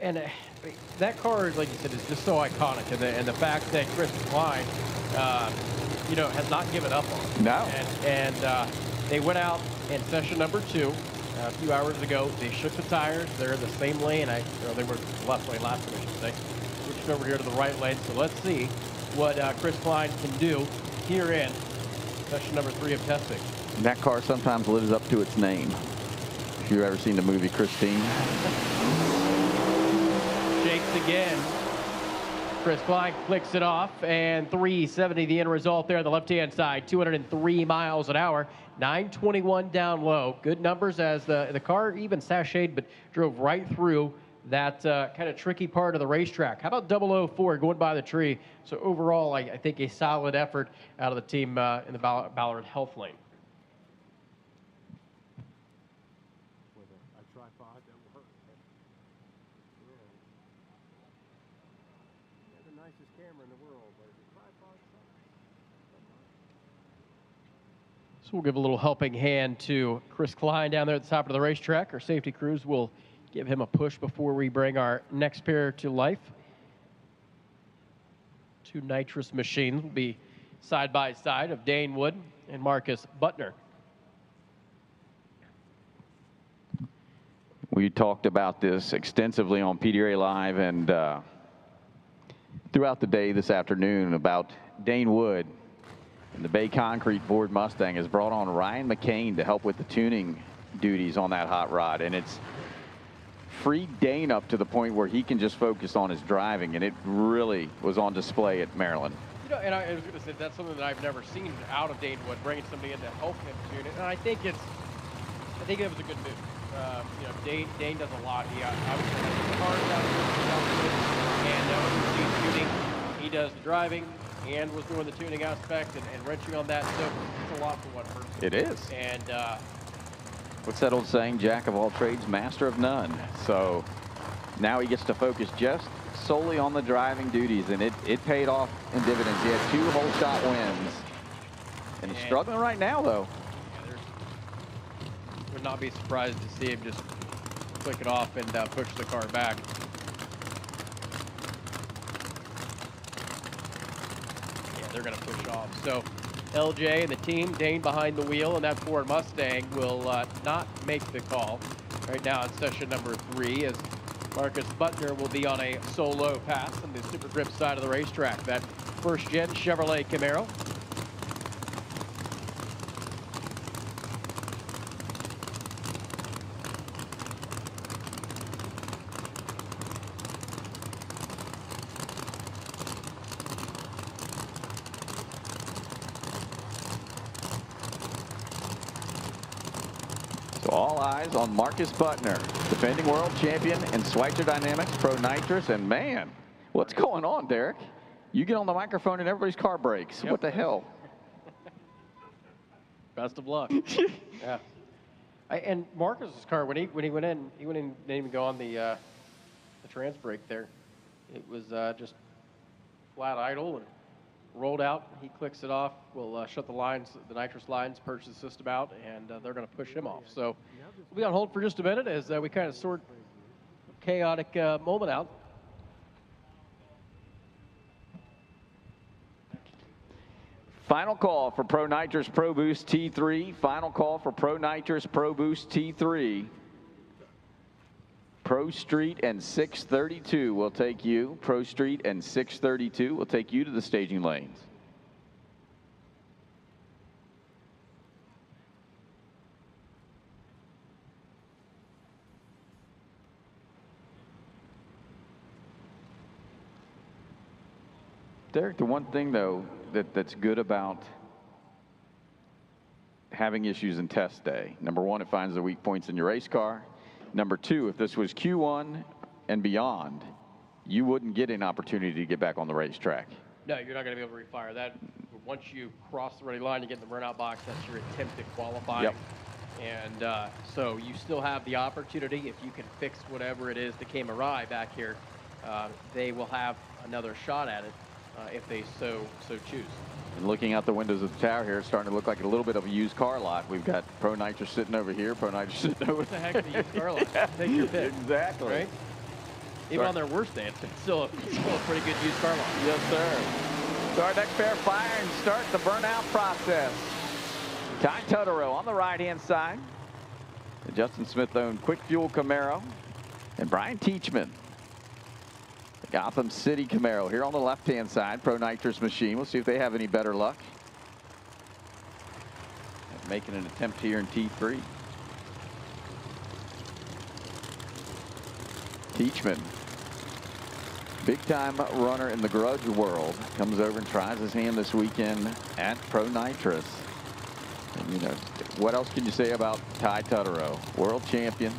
And that car, like you said, is just so iconic, and the fact that Chris Klein, has not given up on it. No. And they went out in session number 2 a few hours ago. They shook the tires. They're in the same lane. They were left lane last time, I should say. Switched over here to the right lane. So let's see what Chris Klein can do here in session number 3 of testing. And that car sometimes lives up to its name. If you've ever seen the movie Christine. Shakes again. Chris Klein clicks it off, and 370 the end result there on the left-hand side, 203 miles an hour, 921 down low. Good numbers as the car even sashayed, but drove right through that kind of tricky part of the racetrack. How about 004 going by the tree? So overall, I think a solid effort out of the team in the Ballard Health lane. So we'll give a little helping hand to Chris Klein down there at the top of the racetrack. Our safety crews will give him a push before we bring our next pair to life. 2 nitrous machines will be side by side of Dane Wood and Marcus Butner. We talked about this extensively on PDRA Live and throughout the day this afternoon about Dane Wood. And the Bay Concrete Ford Mustang has brought on Ryan McCain to help with the tuning duties on that hot rod. And it's freed Dane up to the point where he can just focus on his driving. And it really was on display at Maryland. And I was going to say, that's something that I've never seen out of Dane Wood, bringing somebody in to help him tune it. And I think it was a good move. Dane does a lot. He obviously has the cars out and tuning. He does the driving and was doing the tuning aspect and wrenching on that. So it's a lot for one person. It is. And what's that old saying? Jack of all trades, master of none. So now he gets to focus just solely on the driving duties, and it paid off in dividends. He had 2 whole shot wins, and he's struggling right now, though. Yeah, would not be surprised to see him just click it off and push the car back. They're going to push off. So LJ and the team, Dane behind the wheel, and that Ford Mustang will not make the call right now in session number 3, as Marcus Butner will be on a solo pass on the Super Grip side of the racetrack. That first-gen Chevrolet Camaro. All eyes on Marcus Butner, defending world champion in Schweitzer Dynamics Pro Nitrous. And man, what's going on, Derek? You get on the microphone and everybody's car breaks. Yep. What the hell? Best of luck. Yeah. And Marcus's car, when he went in, didn't even go on the trans brake there. It was just flat idle and rolled out. He clicks it off. We'll shut the nitrous lines, purge the system out, and they're going to push him off. So we'll be on hold for just a minute as we kind of sort a chaotic moment out. Final call for Pro Nitrous Pro Boost T3. Final call for Pro Nitrous Pro Boost T3. Pro Street and 632 will take you. Pro Street and 632 will take you to the staging lanes. Derek, the one thing, though, that's good about having issues in test day, number 1, it finds the weak points in your race car. Number 2, if this was Q1 and beyond, you wouldn't get an opportunity to get back on the racetrack. No, you're not going to be able to refire that. Once you cross the ready line, you get in the burnout box, that's your attempt at qualifying. Yep. And so you still have the opportunity, if you can fix whatever it is that came awry back here, they will have another shot at it if they so choose. And looking out the windows of the tower here, it's starting to look like a little bit of a used car lot. We've got Pro Nitrous sitting over here, Pro Nitrous sitting over there. What the heck is a used car lot? Yeah, take your pick. Exactly. Right? Even on their worst day, it's still a pretty good used car lot. Yes, sir. So our next pair fire and start the burnout process. Ty Totoro on the right-hand side. The Justin Smith-owned Quick Fuel Camaro. And Brian Teachman, the Gotham City Camaro, here on the left-hand side. Pro Nitrous machine. We'll see if they have any better luck. Making an attempt here in T3. Teachman, big-time runner in the grudge world, comes over and tries his hand this weekend at Pro Nitrous. And, you know, what else can you say about Ty Totoro? World champion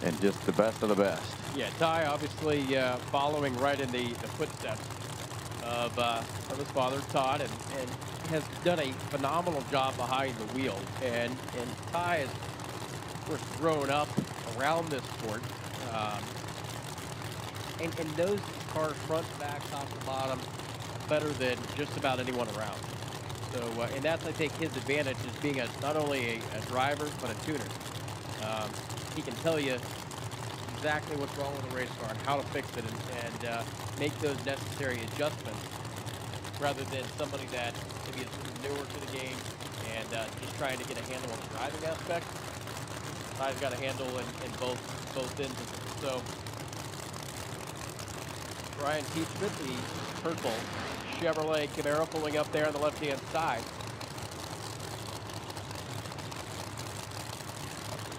and just the best of the best. Yeah, Ty obviously following right in the footsteps of his father, Todd, and has done a phenomenal job behind the wheel. And Ty has, of course, grown up around this sport. And knows the car front, back, top, and bottom better than just about anyone around. So, and that's, I think, his advantage is being not only a driver, but a tuner. He can tell you exactly what's wrong with the race car and how to fix it and make those necessary adjustments rather than somebody that maybe is newer to the game and just trying to get a handle on the driving aspect. Ty's got a handle in both ends of it. So Brian Teachman, the purple Chevrolet Camaro, pulling up there on the left-hand side.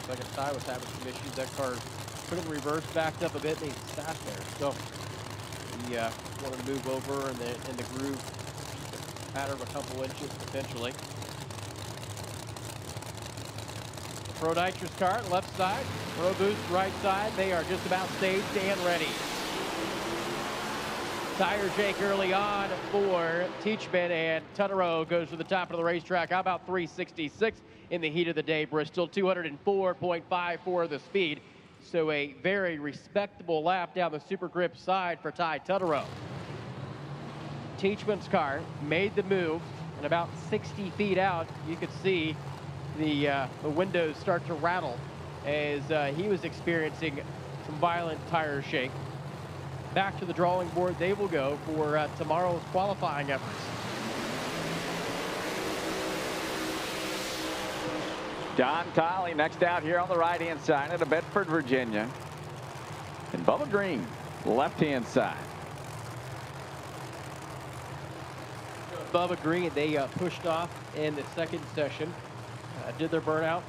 Second Ty was having some issues. That car put in reverse, backed up a bit, and he sat there. So he wanted to move over in the groove, matter of a couple inches potentially. Pro Nitrous car, left side. Pro Boost, right side. They are just about staged and ready. Tire shake early on for Teachman, and Totoro goes to the top of the racetrack. How about 366 in the heat of the day? Bristol, 204.54 the speed. So a very respectable lap down the Super Grip side for Ty Totoro. Teachman's car made the move, and about 60 feet out, you could see the windows start to rattle as he was experiencing some violent tire shake. Back to the drawing board they will go for tomorrow's qualifying efforts. Don Tolley next out here on the right-hand side out of Bedford, Virginia. And Bubba Green, left-hand side. Bubba Green, they pushed off in the second session, did their burnout,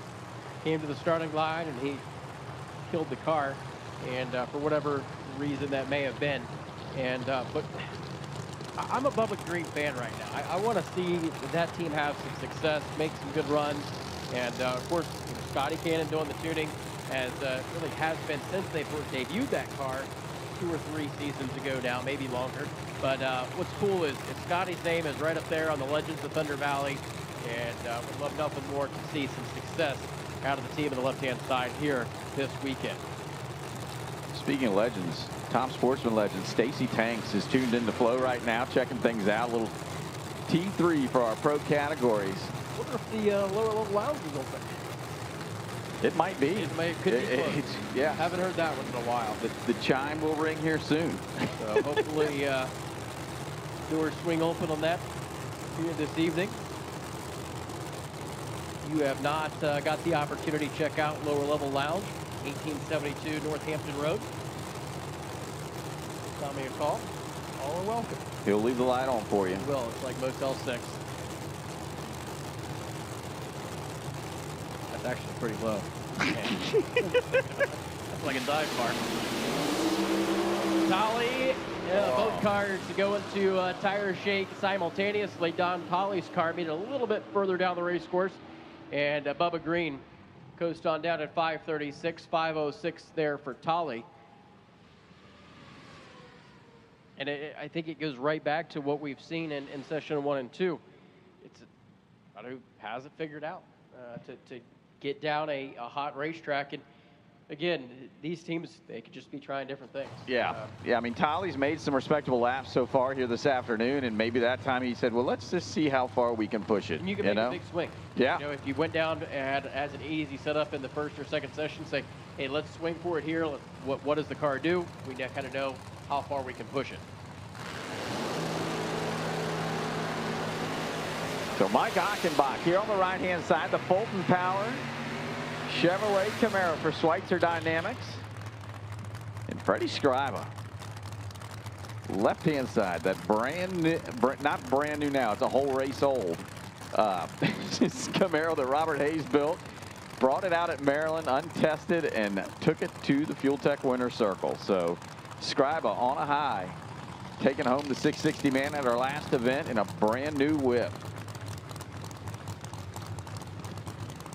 came to the starting line, and he killed the car. And for whatever reason that may have been. And but I'm a Bubba Green fan right now. I want to see that team have some success, make some good runs. And of course, you know, Scotty Cannon doing the tuning as really has been since they first debuted that car 2 or 3 seasons ago now, maybe longer. But what's cool is Scotty's name is right up there on the Legends of Thunder Valley, and would love nothing more to see some success out of the team on the left-hand side here this weekend. Speaking of legends, top sportsman legend Stacy Tanks is tuned into Flow right now, checking things out. A little T3 for our pro categories. I wonder if the lower level lounge is open. It might be. Could be close. Yeah. Haven't heard that one in a while. The chime will ring here soon. So hopefully doors swing open on that here this evening. You have not got the opportunity to check out lower level lounge, 1872 Northampton Road. Tell me a call. All are welcome. He'll leave the light on for you. He will. It's like Motel 6. That's actually pretty low. That's like a dive bar. Tolley, both cars go into tire shake simultaneously. Don Tolley's car made it a little bit further down the race course, and Bubba Green coast on down at 536, 506 there for Tolley. And I think it goes right back to what we've seen in session 1 and 2. It's who has it figured out to get down a hot racetrack. And again, these teams, they could just be trying different things. Yeah. I mean, Tolly's made some respectable laps so far here this afternoon, and maybe that time he said, well, let's just see how far we can push it. And you can make a big swing. Yeah. You know, if you went down and as an easy setup in the first or second session, say, hey, let's swing for it here. What does the car do? We kind of know how far we can push it. So Mike Achenbach here on the right-hand side, the Fulton Power Chevrolet Camaro for Schweitzer Dynamics. And Freddie Scriba, left-hand side, that brand new, not brand new now, it's a whole race old. This Camaro that Robert Hayes built, brought it out at Maryland untested and took it to the Fuel Tech Winner's Circle. So Scriba on a high, taking home the 660 man at our last event in a brand new whip.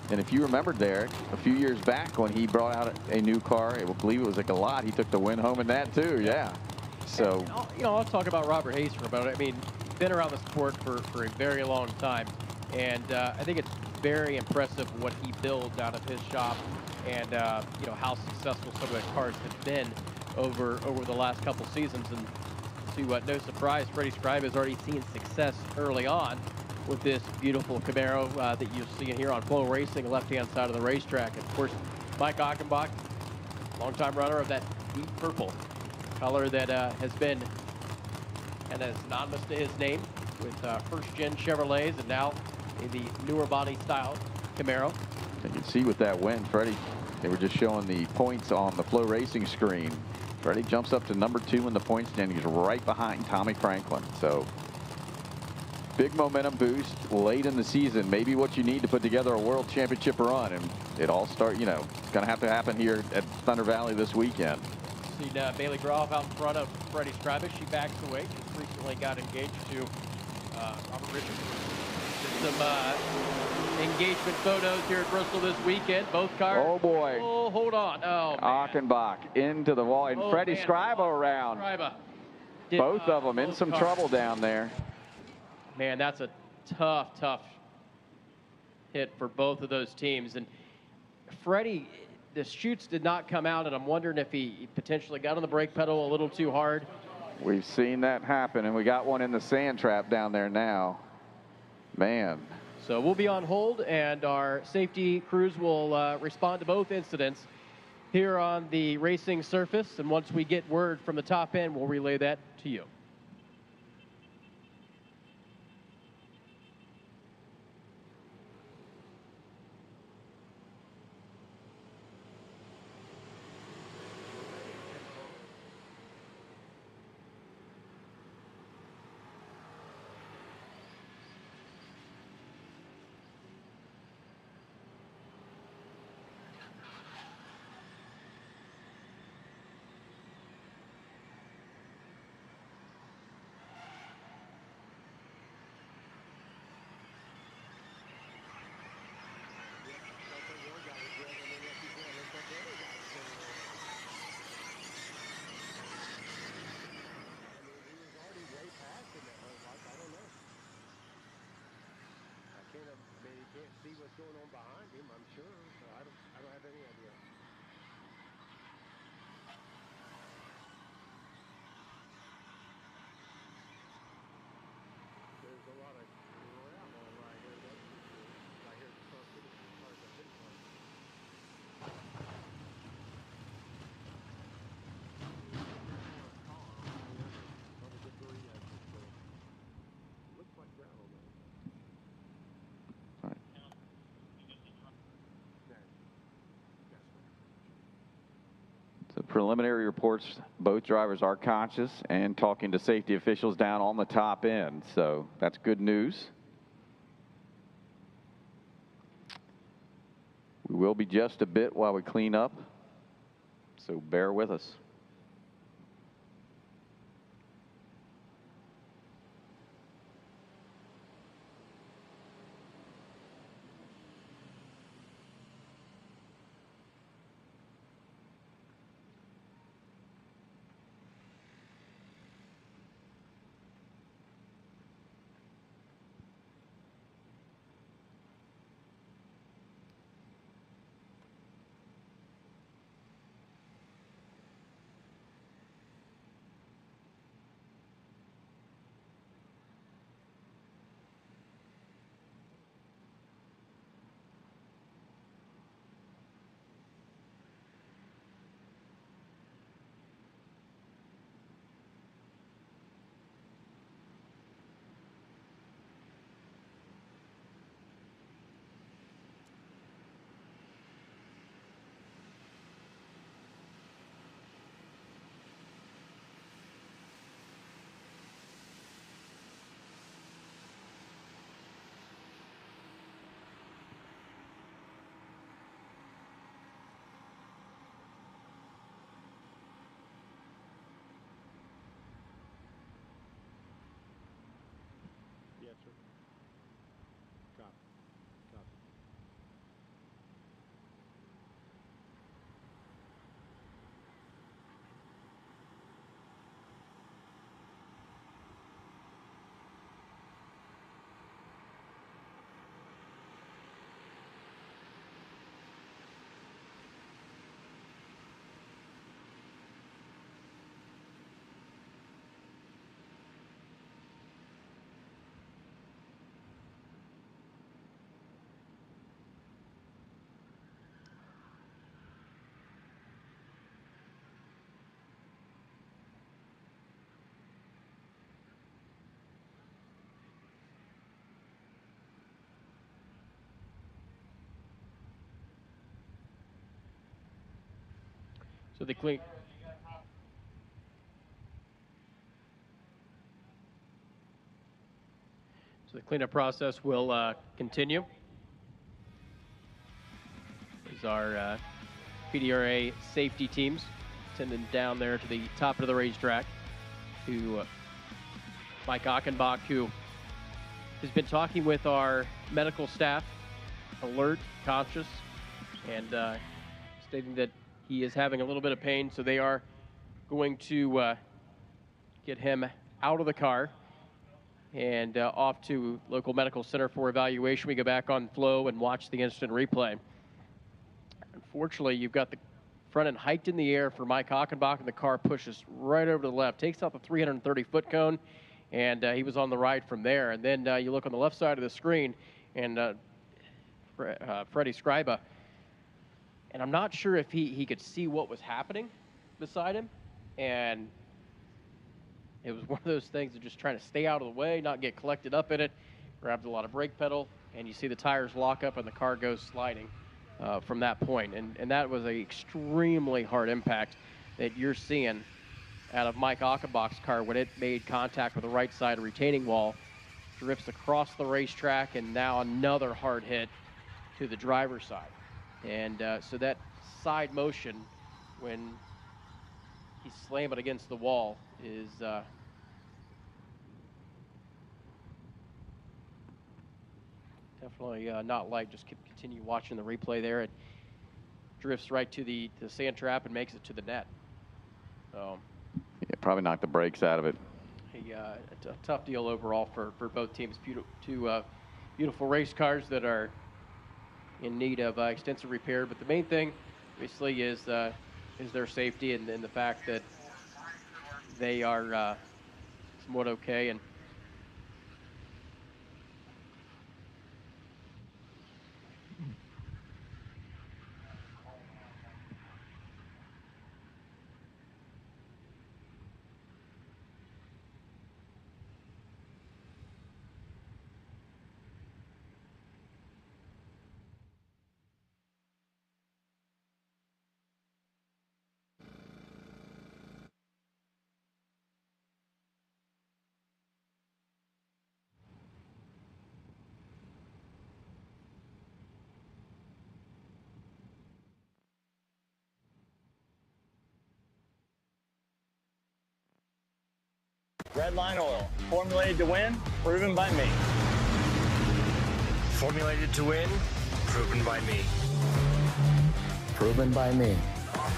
And if you remember, Derek, a few years back when he brought out a new car, I believe it was a Galot, he took the win home in that too. Yeah. So, you know, I'll talk about Robert Hayes for a moment. I mean, he's been around the sport for a very long time, and I think it's very impressive what he builds out of his shop, and you know how successful some of the cars have been over the last couple seasons. And to no surprise, Freddie Scriba has already seen success early on with this beautiful Camaro that you're seeing here on FloRacing, left-hand side of the racetrack. And of course, Mike Achenbach, longtime runner of that deep purple color that has been and is synonymous to his name with first-gen Chevrolets and now in the newer body style Camaro. You can see with that win, Freddie, they were just showing the points on the FloRacing screen. Freddie jumps up to number 2 in the points, and he's right behind Tommy Franklin. So big momentum boost late in the season, maybe what you need to put together a world championship run, and it all start, you know, it's going to have to happen here at Thunder Valley this weekend. See Bailey Groff out in front of Freddie Scriba. She backs away. Just recently got engaged to Robert Richards. Did some engagement photos here at Bristol this weekend. Both cars. Oh boy. Oh, hold on. Oh, man. Achenbach into the wall, and Freddie Scriba around. Both of them in some trouble down there. Man, that's a tough hit for both of those teams. And Freddie, the chutes did not come out, and I'm wondering if he potentially got on the brake pedal a little too hard. We've seen that happen, and we got one in the sand trap down there now. Man. So we'll be on hold, and our safety crews will respond to both incidents here on the racing surface. And once we get word from the top end, we'll relay that to you. Going on behind him, I'm sure. So I don't have any idea. There's a lot of gravel right here. Right here at the front of the car. Looks like gravel, man. So preliminary reports, both drivers are conscious and talking to safety officials down on the top end. So that's good news. We will be just a bit while we clean up, so bear with us. So the clean. So the cleanup process will continue. These are PDRA safety teams tending down there to the top of the racetrack to Mike Achenbach, who has been talking with our medical staff, alert, conscious, and stating that he is having a little bit of pain, so they are going to get him out of the car and off to local medical center for evaluation. We go back on Flow and watch the instant replay. Unfortunately, you've got the front end hiked in the air for Mike Achenbach, and the car pushes right over to the left, takes out the 330-foot cone, and he was on the ride from there. And then you look on the left side of the screen, and Freddie Scriba, and I'm not sure if he could see what was happening beside him, and it was one of those things of just trying to stay out of the way, not get collected up in it, grabbed a lot of brake pedal, and you see the tires lock up and the car goes sliding from that point. And that was an extremely hard impact that you're seeing out of Mike Achenbach's car when it made contact with the right side retaining wall, drifts across the racetrack, and now another hard hit to the driver's side. And so that side motion, when he slammed it against the wall, is definitely not light. Just continue watching the replay there. It drifts right to the sand trap and makes it to the net. So yeah, probably knocked the brakes out of it. A tough deal overall for both teams. Two beautiful race cars that are in need of extensive repair. But the main thing, obviously, is their safety and the fact that they are somewhat okay. And Redline Oil, formulated to win, proven by me. Formulated to win, proven by me. Proven by me.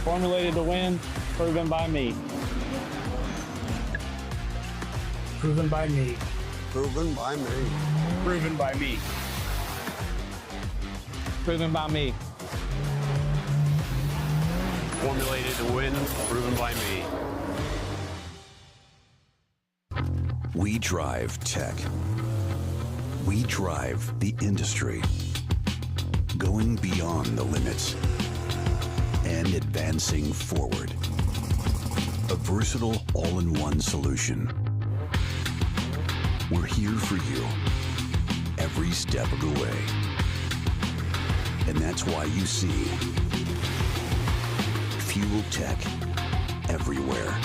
Formulated to win, proven by me. Proven by me. Proven by me. Proven by me. Proven by me. Formulated to win, proven by me. We drive tech. We drive the industry. Going beyond the limits and advancing forward. A versatile all-in-one solution. We're here for you every step of the way. And that's why you see Fuel Tech everywhere.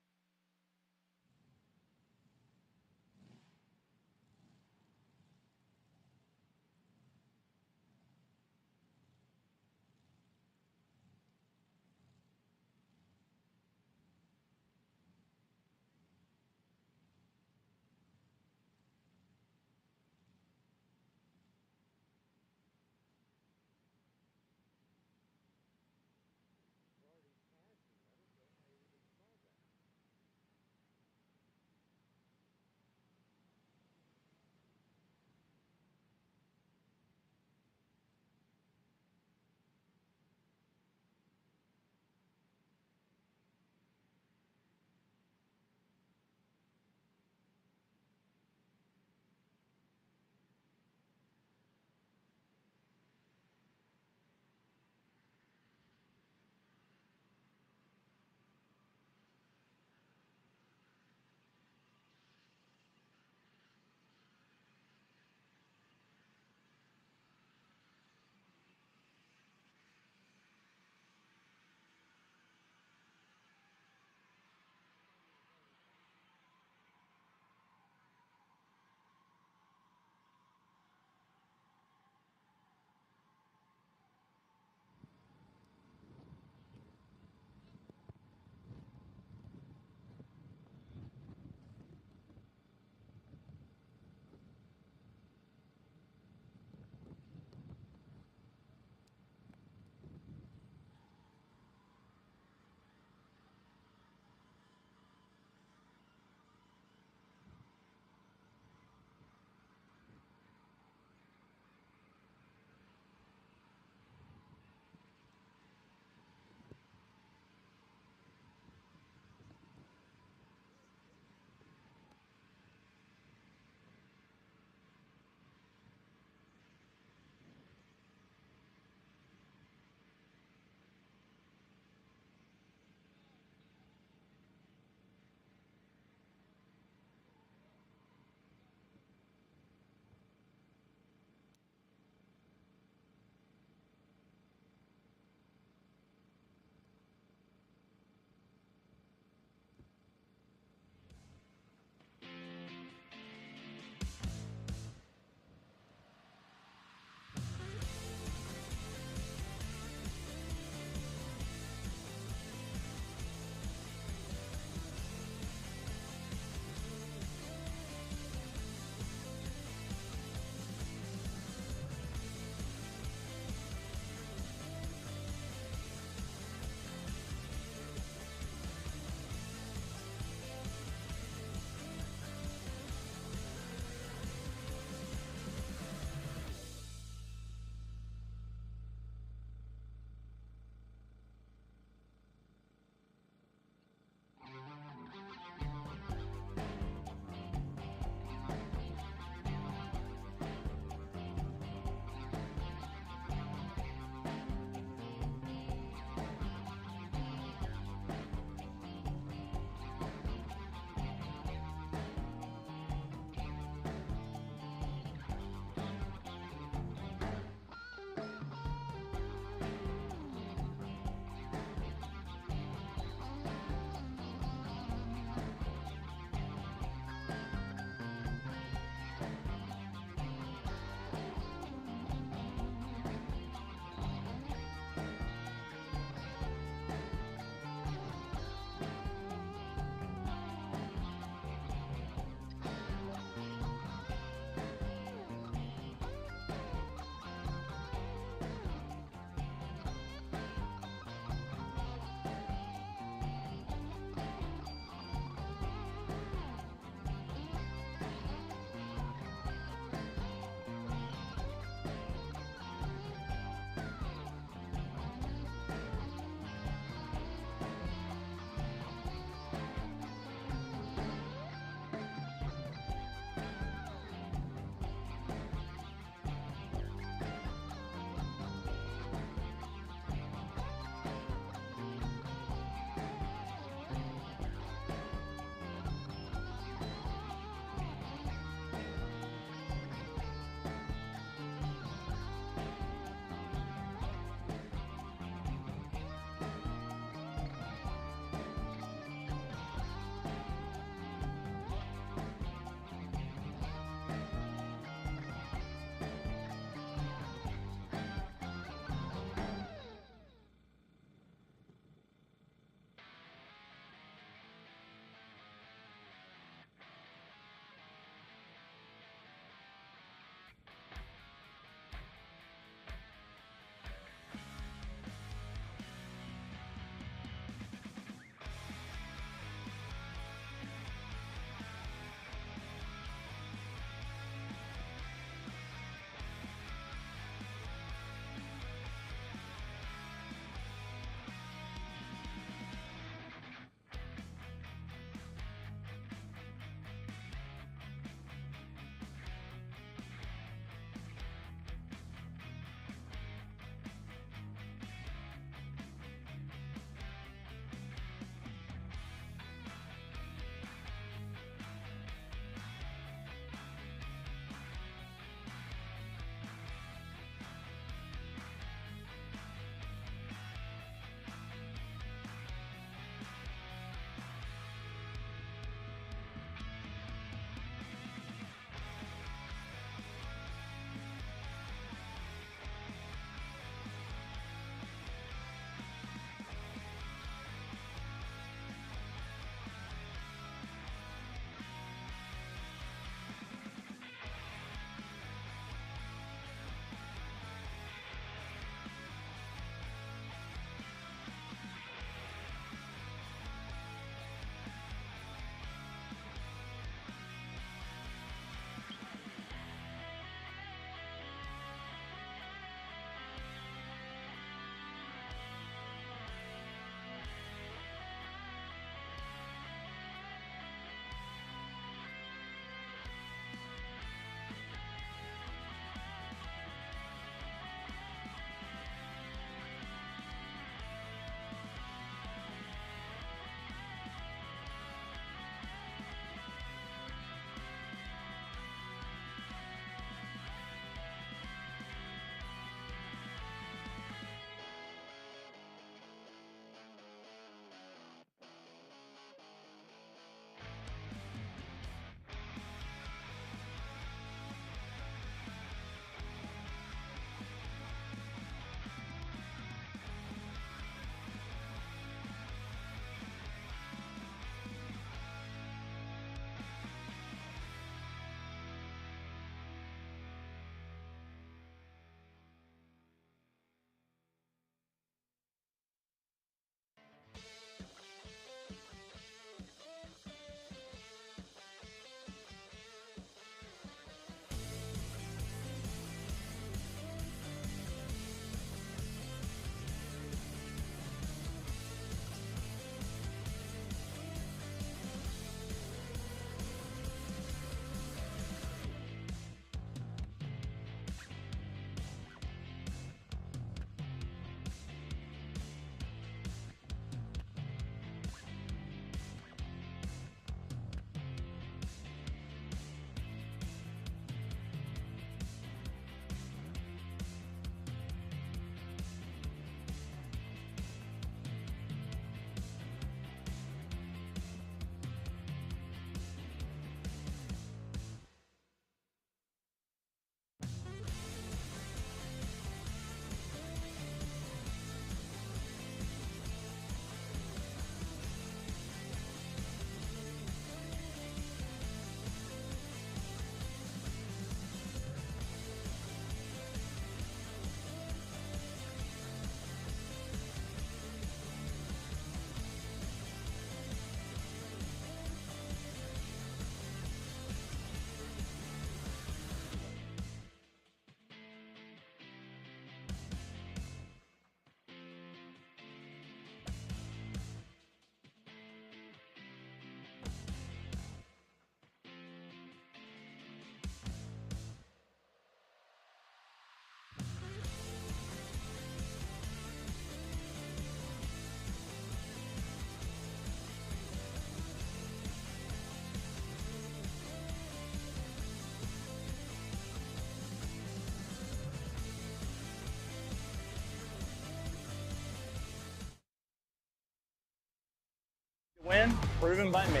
Win, proven by me.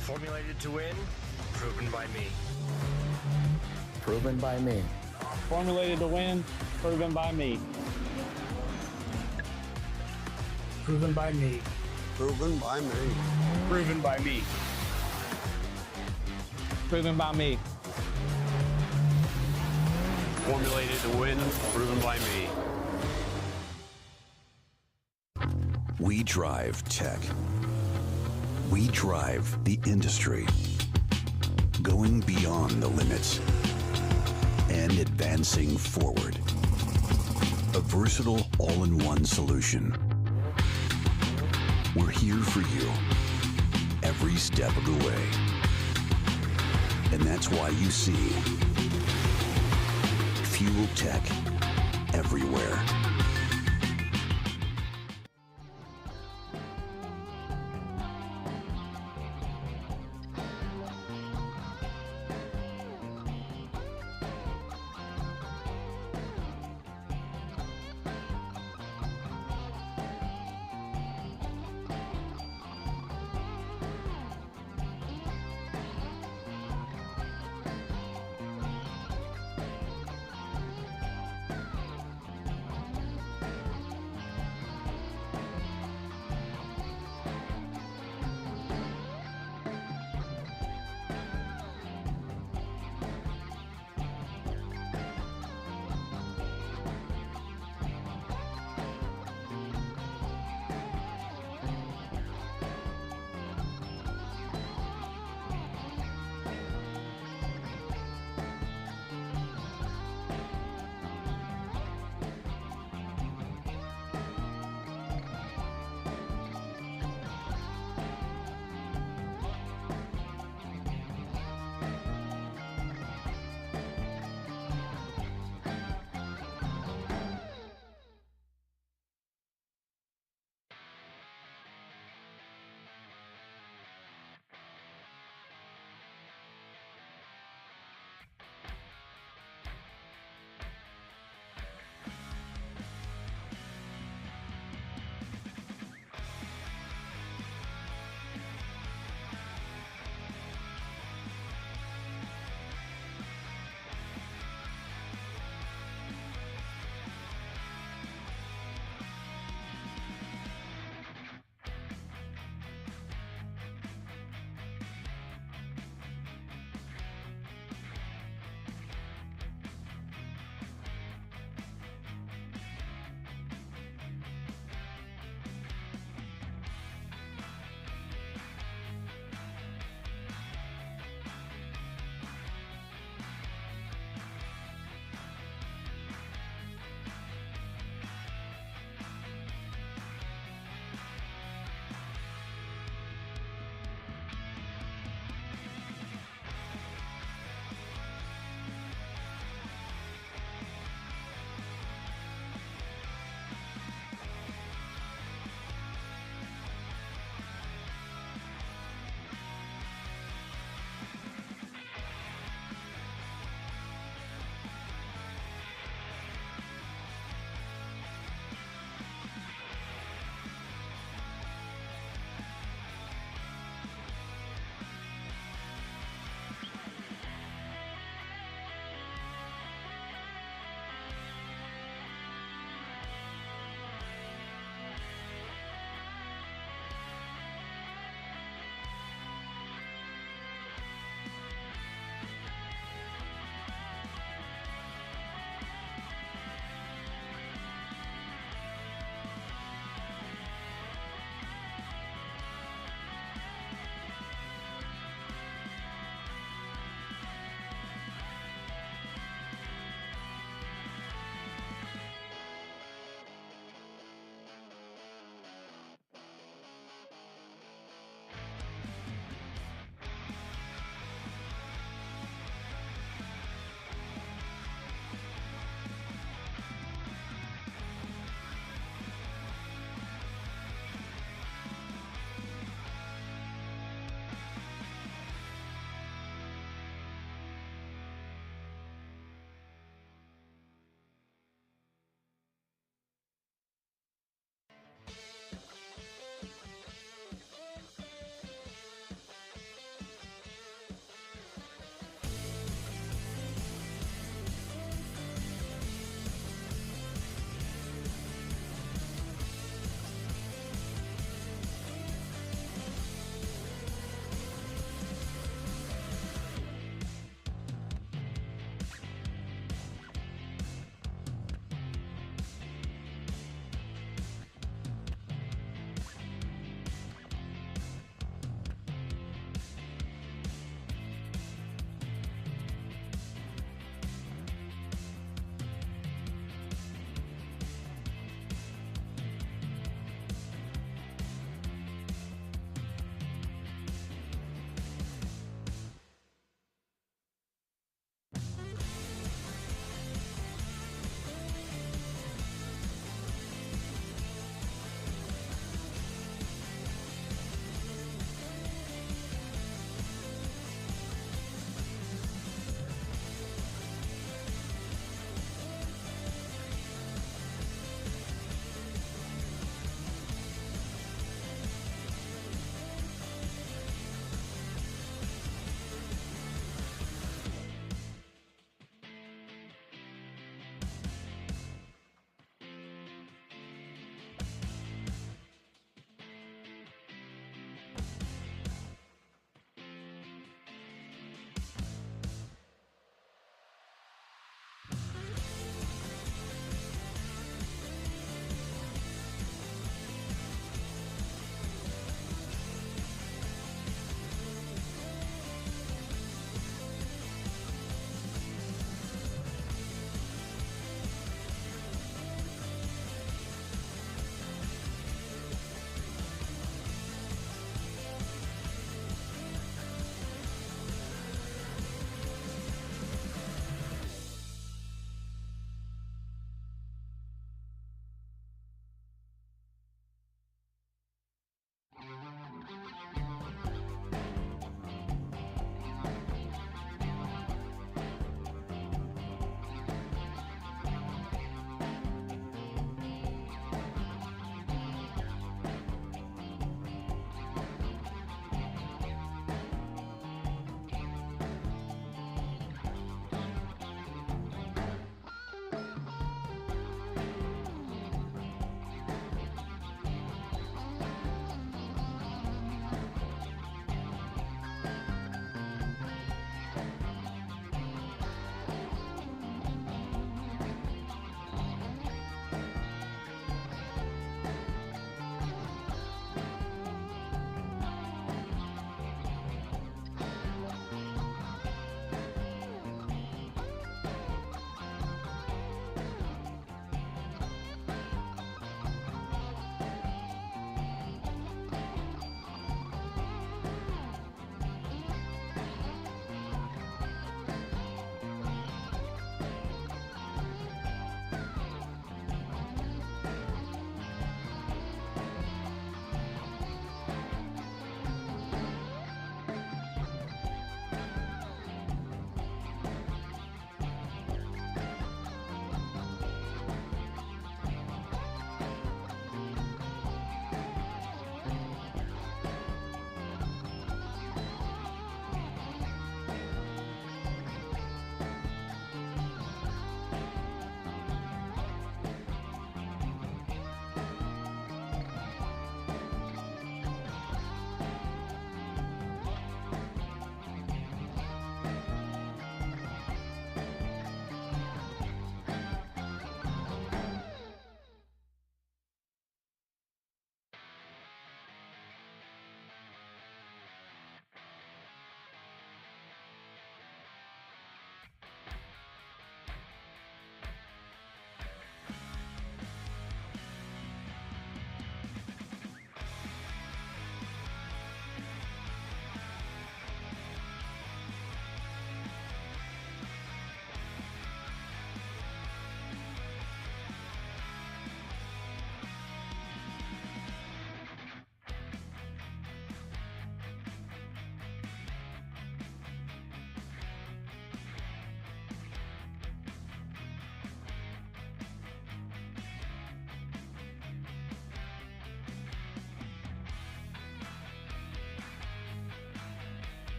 Formulated to win, proven by me. Proven by me. Formulated to win, proven by me. Proven by me. Proven by me. Proven by me. Proven by me. Formulated to win, proven by me. We drive tech. We drive the industry. Going beyond the limits and advancing forward. A versatile all-in-one solution. We're here for you every step of the way. And that's why you see Fuel Tech everywhere.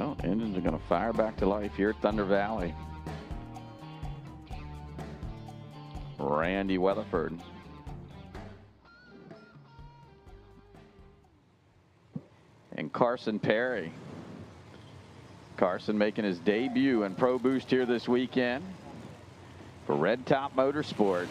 Well, engines are going to fire back to life here at Thunder Valley. Randy Weatherford. And Carson Perry. Carson making his debut in Pro Boost here this weekend for Red Top Motorsports.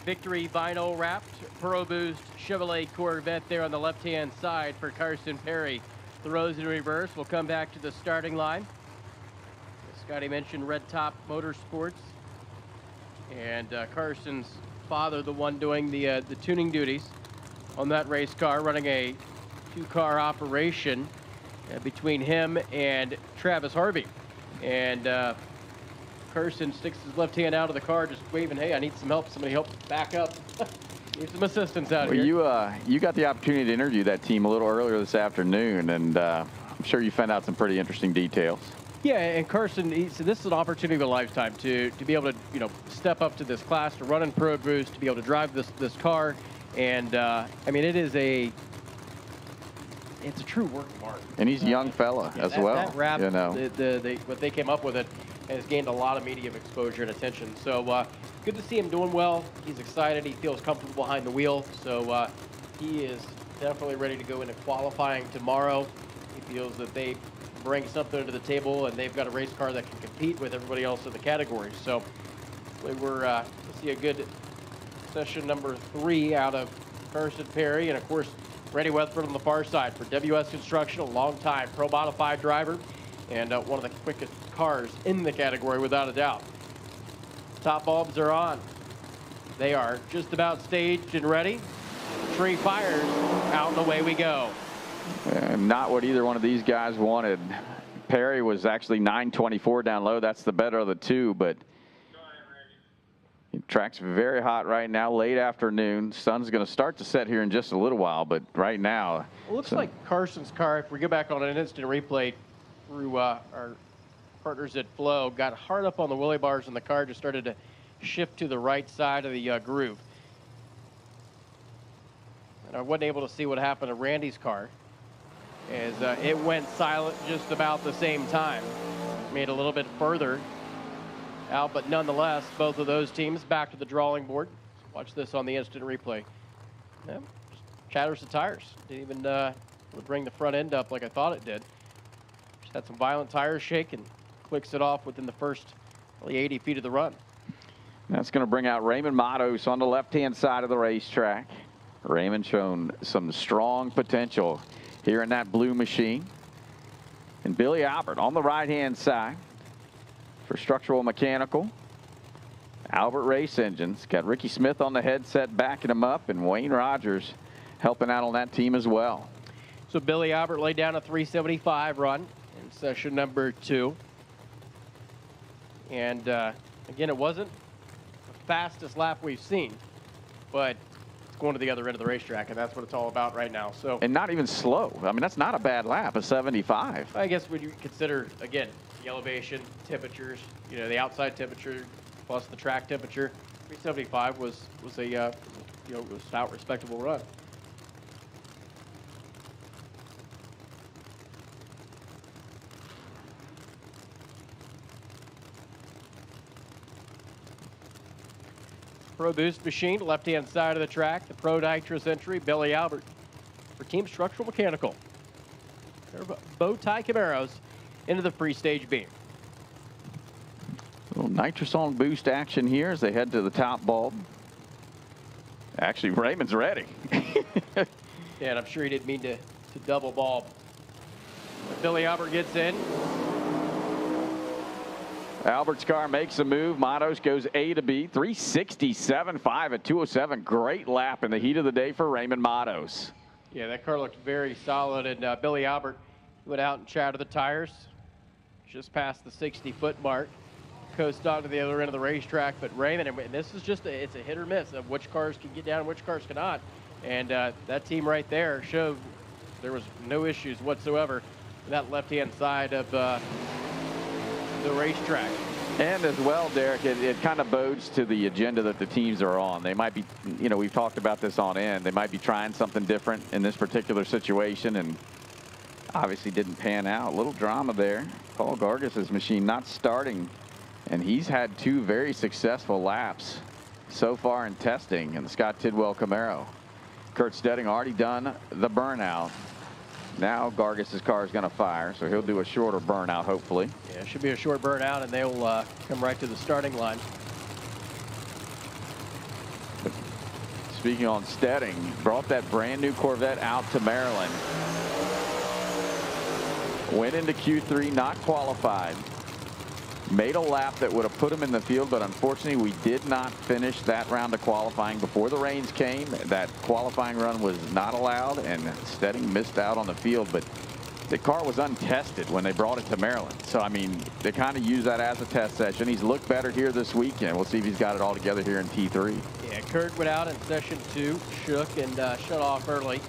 Victory vinyl wrapped Pro Boost Chevrolet Corvette there on the left-hand side for Carson Perry. Throws in reverse. We'll come back to the starting line. Scotty mentioned Red Top Motorsports. And Carson's father, the one doing the tuning duties on that race car, running a two-car operation between him and Travis Harvey. And Carson sticks his left hand out of the car, just waving, hey, I need some help. Somebody help back up. Need some assistance out here. You got the opportunity to interview that team a little earlier this afternoon, and I'm sure you found out some pretty interesting details. Yeah, and Carson, so this is an opportunity of a lifetime to be able to, step up to this class, to run in Pro Boost, to be able to drive this car. And, I mean, it's a true work of art. And he's a young fella as well. That wrap, what they came up with it has gained a lot of media exposure and attention. So good to see him doing well. He's excited. He feels comfortable behind the wheel. So he is definitely ready to go into qualifying tomorrow. He feels that they bring something to the table, and they've got a race car that can compete with everybody else in the category. So we'll see a good session number 3 out of Carson Perry, and of course Randy Weatherford on the far side for WS Construction, a long-time Pro Modified driver, and one of the quickest cars in the category without a doubt. Top bulbs are on. They are just about staged and ready. Tree fires, out and away we go. Not what either one of these guys wanted. Perry was actually 924 down low. That's the better of the two, but track's very hot right now, late afternoon. Sun's going to start to set here in just a little while, but right now. It looks like Carson's car, if we go back on an instant replay through our partners at Flow, got hard up on the wheelie bars and the car just started to shift to the right side of the groove. And I wasn't able to see what happened to Randy's car as it went silent just about the same time. Made a little bit further out, but nonetheless, both of those teams back to the drawing board. Watch this on the instant replay. Yeah, just chatters the tires. Didn't even bring the front end up like I thought it did. Just had some violent tire shake and clicks it off within the first probably 80 feet of the run. That's going to bring out Raymond Matos on the left-hand side of the racetrack. Raymond shown some strong potential here in that blue machine. And Billy Albert on the right-hand side for structural mechanical. Albert Race Engines. Got Ricky Smith on the headset backing him up, and Wayne Rogers helping out on that team as well. So Billy Albert laid down a 375 run in session number 2. And again, it wasn't the fastest lap we've seen, but it's going to the other end of the racetrack, and that's what it's all about right now. So, and not even slow. I mean, that's not a bad lap, a 75. I guess when you consider, again, the elevation, temperatures, the outside temperature plus the track temperature, 375 was a was stout, respectable run. Pro Boost machine, left-hand side of the track, the Pro Nitrous entry, Billy Albert for Team Structural Mechanical. Bow tie Camaros into the pre-stage beam. A little nitrous on boost action here as they head to the top bulb. Actually, Raymond's ready. Yeah, and I'm sure he didn't mean to double bulb. But Billy Albert gets in. Albert's car makes a move. Matos goes A to B. 367.5 at 207. Great lap in the heat of the day for Raymond Matos. Yeah, that car looked very solid. And Billy Albert went out and chatted the tires just past the 60-foot mark. Coast on to the other end of the racetrack. But Raymond, and this is just it's a hit or miss of which cars can get down and which cars cannot. And that team right there showed there was no issues whatsoever that left-hand side of the racetrack. And as well, Derek, it kind of bodes to the agenda that the teams are on. They might be, you know, we've talked about this on end. They might be trying something different in this particular situation, and obviously didn't pan out. A little drama there. Paul Gargas's machine not starting, and he's had 2 very successful laps so far in testing in the Scott Tidwell Camaro. Kurt Stedding already done the burnout. Now Gargas's car is going to fire, so he'll do a shorter burnout, hopefully. Yeah, it should be a short burnout, and they'll come right to the starting line. But speaking on Stedding, brought that brand new Corvette out to Maryland. Went into Q3, not qualified. Made a lap that would have put him in the field, but unfortunately we did not finish that round of qualifying before the rains came. That qualifying run was not allowed, and Stedding missed out on the field, but the car was untested when they brought it to Maryland. So, I mean, they kind of use that as a test session. He's looked better here this weekend. We'll see if he's got it all together here in T3. Yeah, Kurt went out in session 2, shook and shut off early.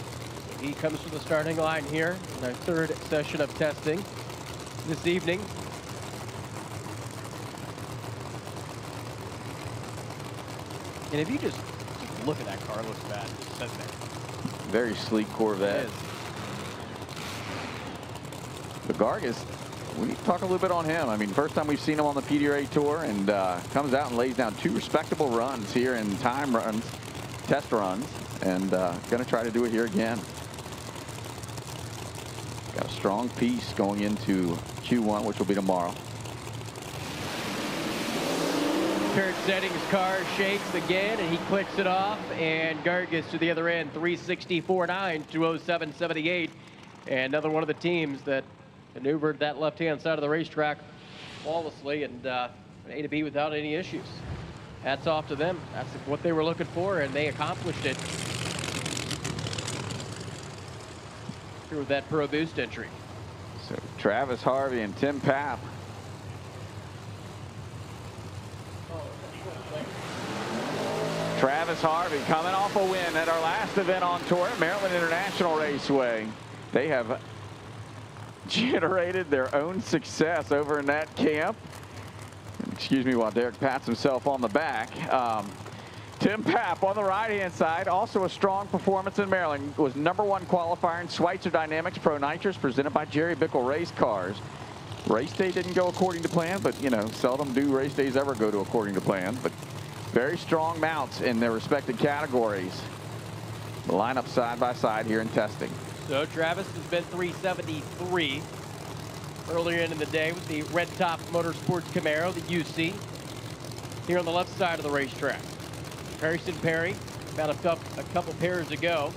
He comes to the starting line here in our 3rd session of testing this evening. And if you just look at that car, it looks bad. It just sits there. Very sleek Corvette. It is. But Gargas, we need to talk a little bit on him. I mean, first time we've seen him on the PDRA Tour, and comes out and lays down 2 respectable runs here in time runs, test runs, and going to try to do it here again. Got a strong piece going into Q1, which will be tomorrow. Kurt Stedding's car shakes again, and he clicks it off, and Gargas to the other end, 364.9, 207.78. And another one of the teams that maneuvered that left-hand side of the racetrack flawlessly and A to B without any issues. Hats off to them. That's what they were looking for, and they accomplished it through that Pro Boost entry. So Travis Harvey and Tim Papp. Travis Harvey coming off a win at our last event on tour at Maryland International Raceway. They have generated their own success over in that camp. Excuse me while Derek pats himself on the back. Tim Papp on the right-hand side, also a strong performance in Maryland, was #1 qualifier in Schweitzer Dynamics Pro Nitrous presented by Jerry Bickle Race Cars. Race day didn't go according to plan, but you know, seldom do race days ever go to according to plan. But very strong mounts in their respective categories. The lineup side by side here in testing. So Travis has been 373 earlier in the day with the Red Top Motorsports Camaro, the UC, here on the left side of the racetrack. Harrison Perry, about a couple pairs ago,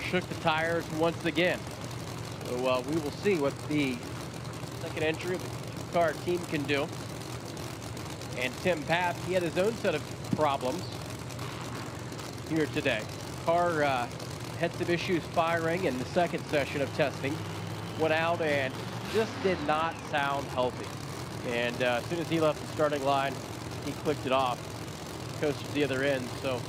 shook the tires once again. So we will see what the second entry of the two-car team can do. And Tim Papp, he had his own set of problems here today. Car had some issues firing in the second session of testing. Went out and just did not sound healthy. And as soon as he left the starting line, he clicked it off, coasted to the other end. So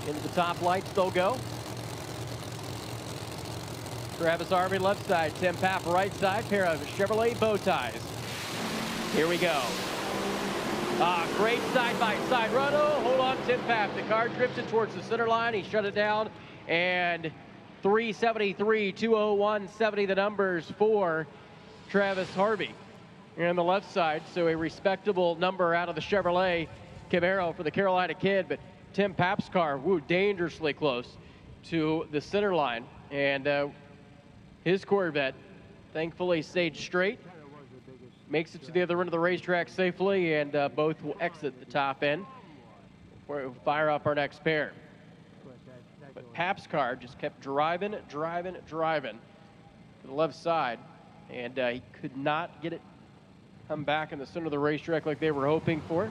into the top lights they'll go. Travis Harvey left side, Tim Papp right side, pair of Chevrolet bow ties. Here we go. Great side-by-side run. Oh, hold on, Tim Papp. The car drifted towards the center line. He shut it down, and 373, 201.70 the numbers for Travis Harvey. Here on the left side, so a respectable number out of the Chevrolet Camaro for the Carolina kid, but Tim Papp's car, dangerously close to the center line, and his Corvette thankfully stayed straight, makes it to the other end of the racetrack safely, and both will exit the top end before it will fire up our next pair. But Papp's car just kept driving to the left side, and he could not get it come back in the center of the racetrack like they were hoping for.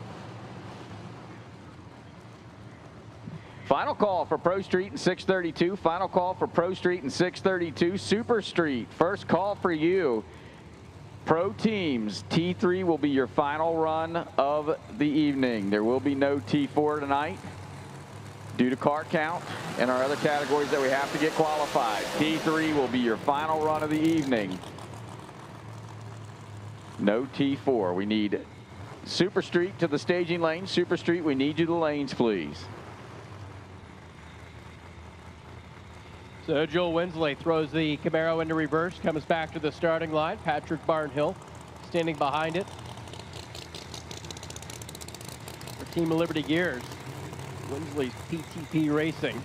Final call for Pro Street and 632. Final call for Pro Street and 632. Super Street, first call for you. Pro teams, T3 will be your final run of the evening. There will be no T4 tonight. due to car count and our other categories that we have to get qualified. T3 will be your final run of the evening. No T4. We need Super Street to the staging lane. Super Street, we need you to the lanes, please. So Joel Winsley throws the Camaro into reverse, comes back to the starting line. Patrick Barnhill standing behind it. For Team Liberty Gears, Winsley's PTP Racing.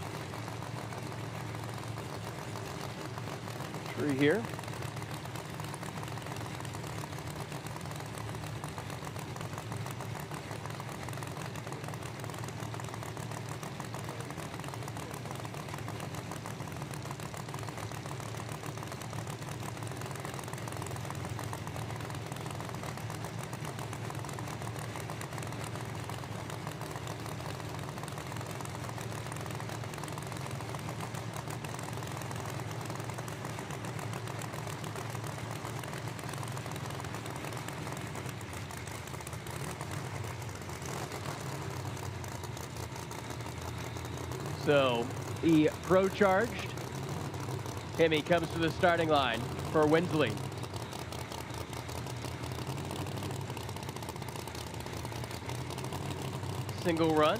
Through here. So the Pro Charged Hemi comes to the starting line for Winsley. Single run.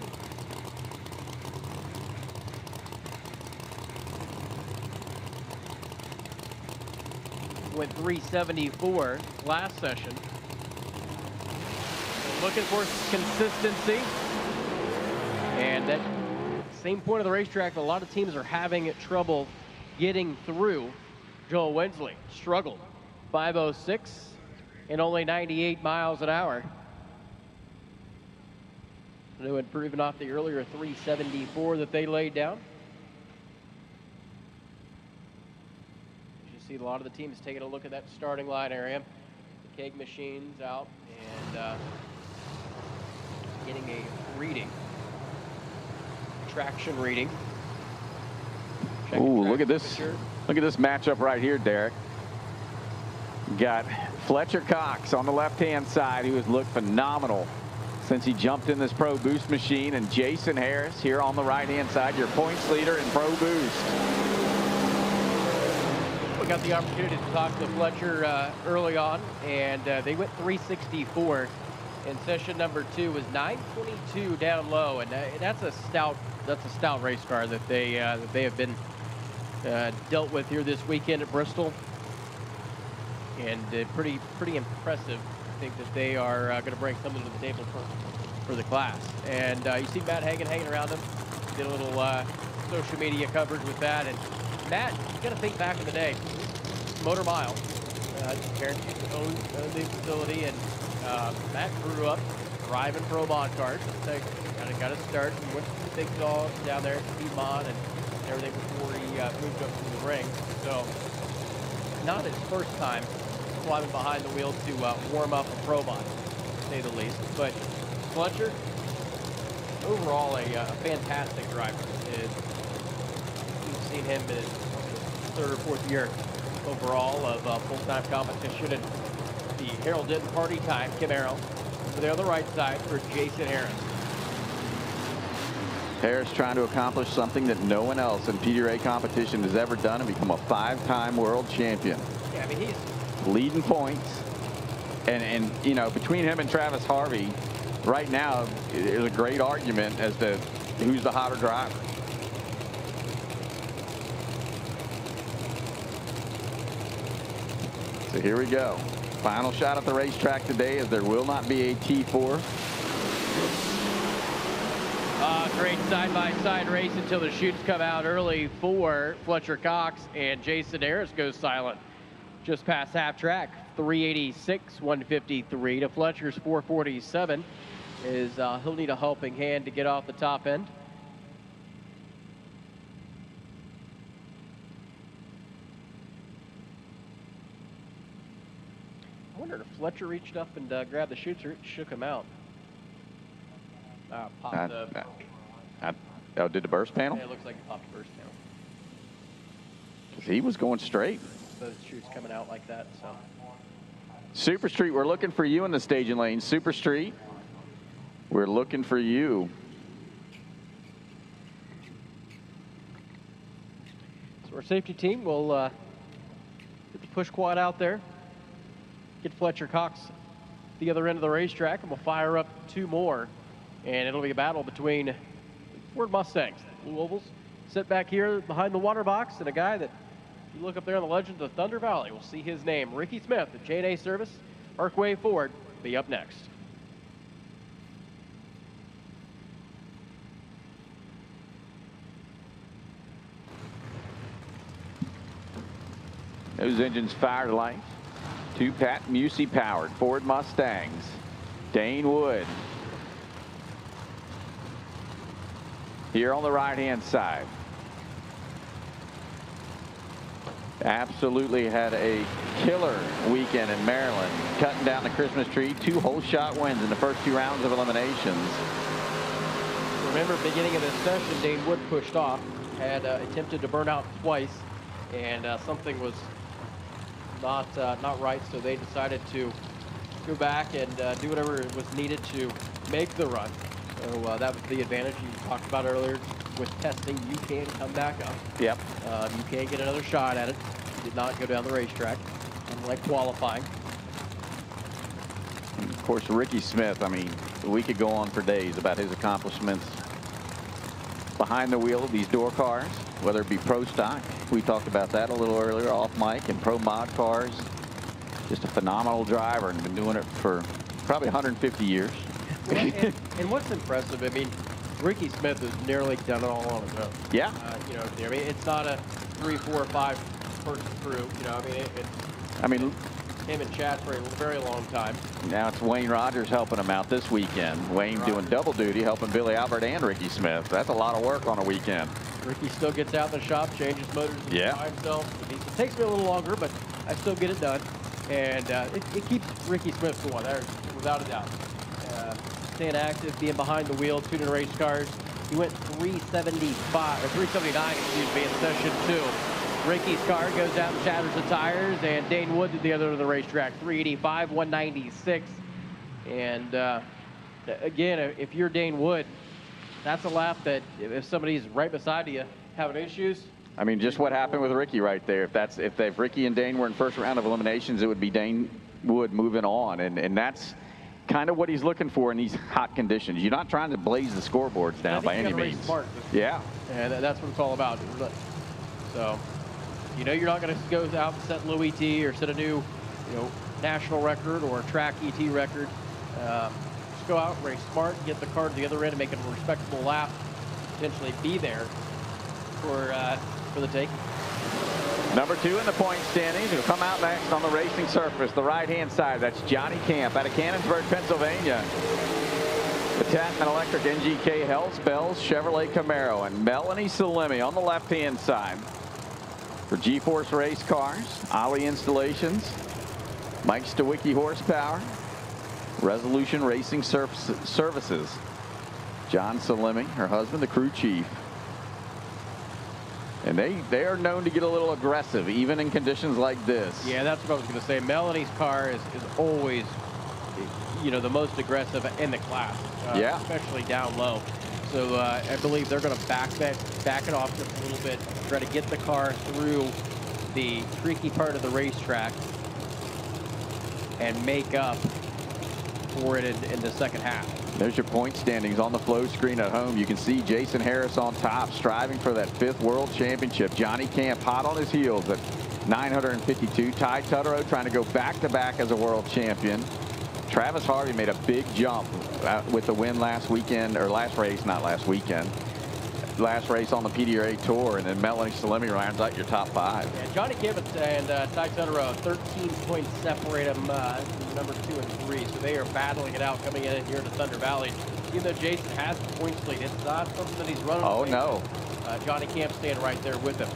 Went 374 last session. Looking for consistency. And that same point of the racetrack, a lot of teams are having trouble getting through. Joel Winsley struggled. 506 and only 98 miles an hour. New improving off the earlier 374 that they laid down. You see a lot of the teams taking a look at that starting line area. The keg machines out and getting a reading. Traction reading. Ooh, look at this. Look at this matchup right here, Derek. Got Fletcher Cox on the left-hand side, who has looked phenomenal since he jumped in this Pro Boost machine, and Jason Harris here on the right-hand side, your points leader in Pro Boost. We got the opportunity to talk to Fletcher early on, and they went 364. And session number 2 was 922 down low, and that's a stout race car that they have been dealt with here this weekend at Bristol, and pretty impressive. I think that they are going to bring something to the table for the class. And you see Matt Hagan hanging around them. Did a little social media coverage with that, and Matt, you got to think back in the day, Motor Mile. Parents used to own the facility, and Matt grew up driving Pro Mod cars. So got to start and went to the big dogs down there at Piedmont and everything before he moved up to the ring. So not his first time climbing behind the wheel to warm up a Pro Mod, to say the least. But Fletcher, overall a fantastic driver. We've seen him in his 3rd or 4th year overall of full-time competition, and the Harold Denton Party Time Camaro over there on the right side for Jason Harris. Harris trying to accomplish something that no one else in PDRA competition has ever done and become a 5-time world champion. Yeah, I mean, he's leading points, and you know, between him and Travis Harvey right now, there's a great argument as to who's the hotter driver. So here we go. Final shot at the racetrack today, as there will not be a T4. Great side-by-side race until the chutes come out early for Fletcher Cox, and Jason Harris goes silent just past half track. 386, 153 to Fletcher's 447. He'll need a helping hand to get off the top end. I wonder if Fletcher reached up and grabbed the chutes or it shook him out. Popped the... Oh, did the burst panel? Yeah, it looks like it popped the burst panel. Because he was going straight. Those chutes coming out like that, so. Super Street, we're looking for you in the staging lane. Super Street, we're looking for you. Our safety team will get the push quad out there, get Fletcher Cox the other end of the racetrack, and we'll fire up 2 more. And it'll be a battle between Ford Mustangs. Blue Ovals sit back here behind the water box, and a guy that, if you look up there on the Legends of Thunder Valley, we'll see his name. Ricky Smith, the J&A service, Parkway Ford, be up next. Those engines fire to life. 2 Pat Musey powered Ford Mustangs. Dane Wood here on the right-hand side. Absolutely had a killer weekend in Maryland, cutting down the Christmas tree. 2 whole shot wins in the first 2 rounds of eliminations. Remember, beginning of this session, Dane Wood pushed off, had attempted to burn out twice, and something was not right, so they decided to go back and do whatever was needed to make the run. So that was the advantage you talked about earlier with testing. You can come back up. Yep. You can get another shot at it. You did not go down the racetrack, unlike qualifying. And of course, Ricky Smith, I mean, we could go on for days about his accomplishments behind the wheel of these door cars, whether it be pro stock. We talked about that a little earlier off mic, and pro mod cars. Just a phenomenal driver and been doing it for probably 150 years. And what's impressive, I mean, Ricky Smith has nearly done it all on his own. Yeah. You know, I mean, it's not a 3, 4, 5 person crew. You know, I mean, him and Chad for a very long time. Now it's Wayne Rogers helping him out this weekend. Wayne doing double duty, helping Billy Albert and Ricky Smith. That's a lot of work on a weekend. Ricky still gets out in the shop, changes motors by himself. It takes me a little longer, but I still get it done. And it keeps Ricky Smith going, there, without a doubt. Staying active, being behind the wheel, tuning race cars. He went 375 or 379, excuse me, in session 2. Ricky's car goes out and shatters the tires, and Dane Wood at the other end of the racetrack, 385, 196. And again, if you're Dane Wood, that's a lap that if somebody's right beside you having issues. I mean, just what happened with Ricky right there. If Ricky and Dane were in first round of eliminations, it would be Dane Wood moving on, and that's kind of what he's looking for in these hot conditions. You're not trying to blaze the scoreboards down by any means. Yeah. And that's what it's all about. So, you know, you're not going to go out and set low ET or set a new, national record or track ET record. Just go out, race smart, get the car to the other end, and make it a respectable lap. Potentially be there for the take. Number 2 in the point standings will come out next on the racing surface, the right-hand side. That's Johnny Camp out of Cannonsburg, Pennsylvania. The Tatman Electric NGK Hells Bells Chevrolet Camaro, and Melanie Salemi on the left-hand side. For G-Force Race Cars, Ali Installations, Mike Stawicki Horsepower, Resolution Racing Services. John Salemi, her husband, the crew chief. And they are known to get a little aggressive, even in conditions like this. Yeah, that's what I was going to say. Melanie's car is always, the most aggressive in the class. Especially down low. So I believe they're going to back it off just a little bit, try to get the car through the tricky part of the racetrack and make up for it in the second half. There's your point standings on the flow screen at home. You can see Jason Harris on top, striving for that 5th world championship. Johnny Camp hot on his heels at 952. Ty Tutterow trying to go back-to-back as a world champion. Travis Harvey made a big jump with the win last weekend, or last race, not last weekend. Last race on the PDRA Tour, and then Melanie Salemi rounds out your top 5. Yeah, Johnny Camp and Ty Tutterow, 13 points separate them, number 2 and 3. So they are battling it out coming in here to Thunder Valley. Even though Jason has the points lead, it's not something that he's running. Oh, no. Johnny Camp staying right there with him.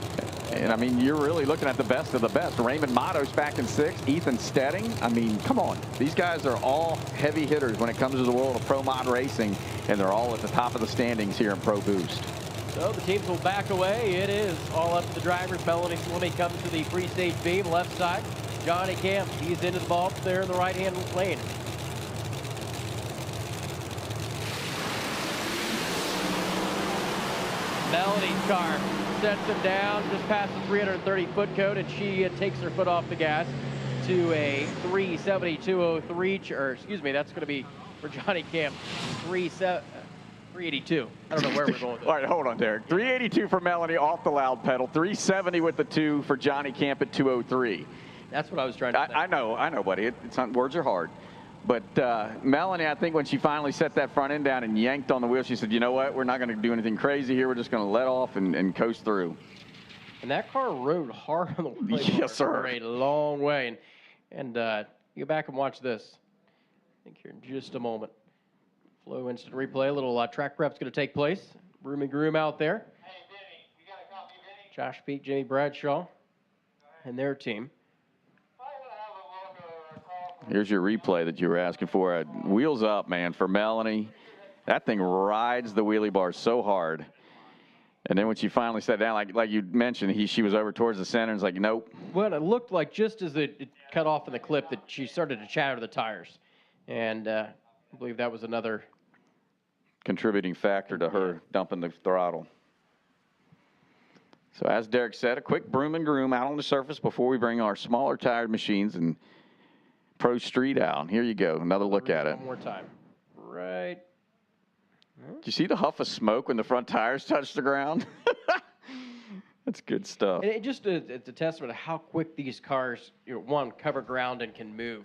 And I mean, you're really looking at the best of the best. Raymond Matos back in 6th. Ethan Stedding. I mean, come on. These guys are all heavy hitters when it comes to the world of pro mod racing, and they're all at the top of the standings here in Pro Boost. So the teams will back away. It is all up to the drivers. Melanie Salemi comes to the free stage beam, left side. Johnny Camp, he's into the ball there in the right-hand lane. Melanie's car sets them down just past the 330-foot code, and she takes her foot off the gas to a 372.03, or excuse me, that's going to be for Johnny Camp, 382. I don't know where we're going with this. All right, hold on, Derek. 382 for Melanie off the loud pedal. 370 with the 2 for Johnny Camp at 203. That's what I was trying to say. I know, buddy. It's not, words are hard. But Melanie, I think when she finally set that front end down and yanked on the wheel, she said, you know what? We're not going to do anything crazy here. We're just going to let off and coast through. And that car rode hard on the wheel. Yes, sir. For a long way. And you go back and watch this. I think here in just a moment. Flow instant replay. A little track prep's going to take place. Broom and Groom out there. Hey, Vinny, you got a copy, Vinny? Josh Peak, Jimmy Bradshaw, and their team. Here's your replay that you were asking for. Wheels up, man, for Melanie. That thing rides the wheelie bar so hard. And then when she finally sat down, like you mentioned, she was over towards the center and was like, nope. Well, it looked like just as it cut off in the clip that she started to chatter the tires. And I believe that was another contributing factor to her dumping the throttle. So as Derek said, a quick broom and groom out on the surface before we bring our smaller tired machines and Pro Street out. Here you go. Another look at it. One more time. Right. Did you see the huff of smoke when the front tires touched the ground? That's good stuff. And it just it's a testament to how quick these cars, one, cover ground and can move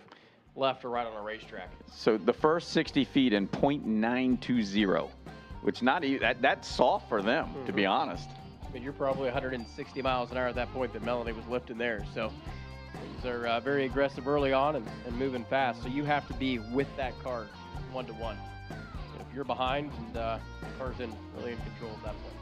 left or right on a racetrack. So the first 60 feet in .920, which not even, that's soft for them, to be honest. I mean, you're probably 160 miles an hour at that point that Melanie was lifting there. So things are very aggressive early on and moving fast. So you have to be with that car one-to-one. If you're behind and the car's really in control at that point.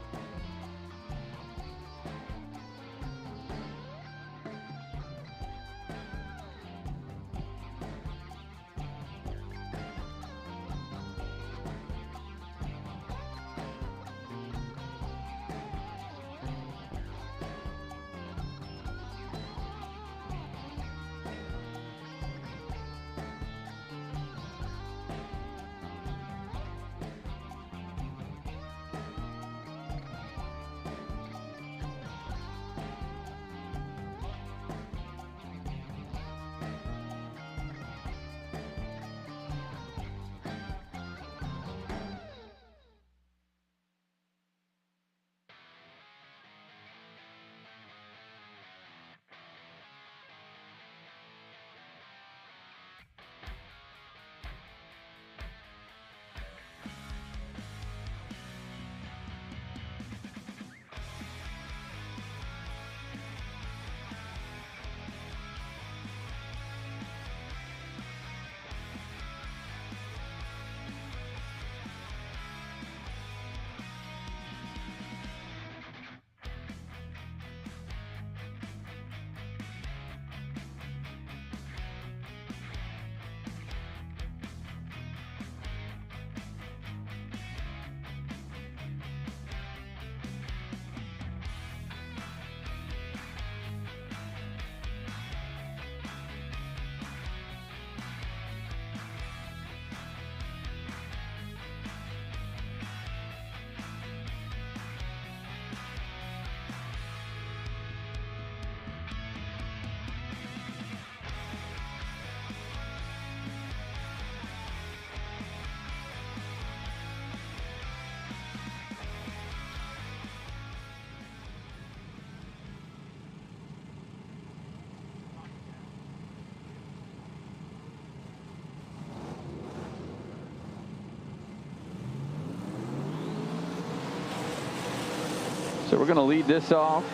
So we're going to lead this off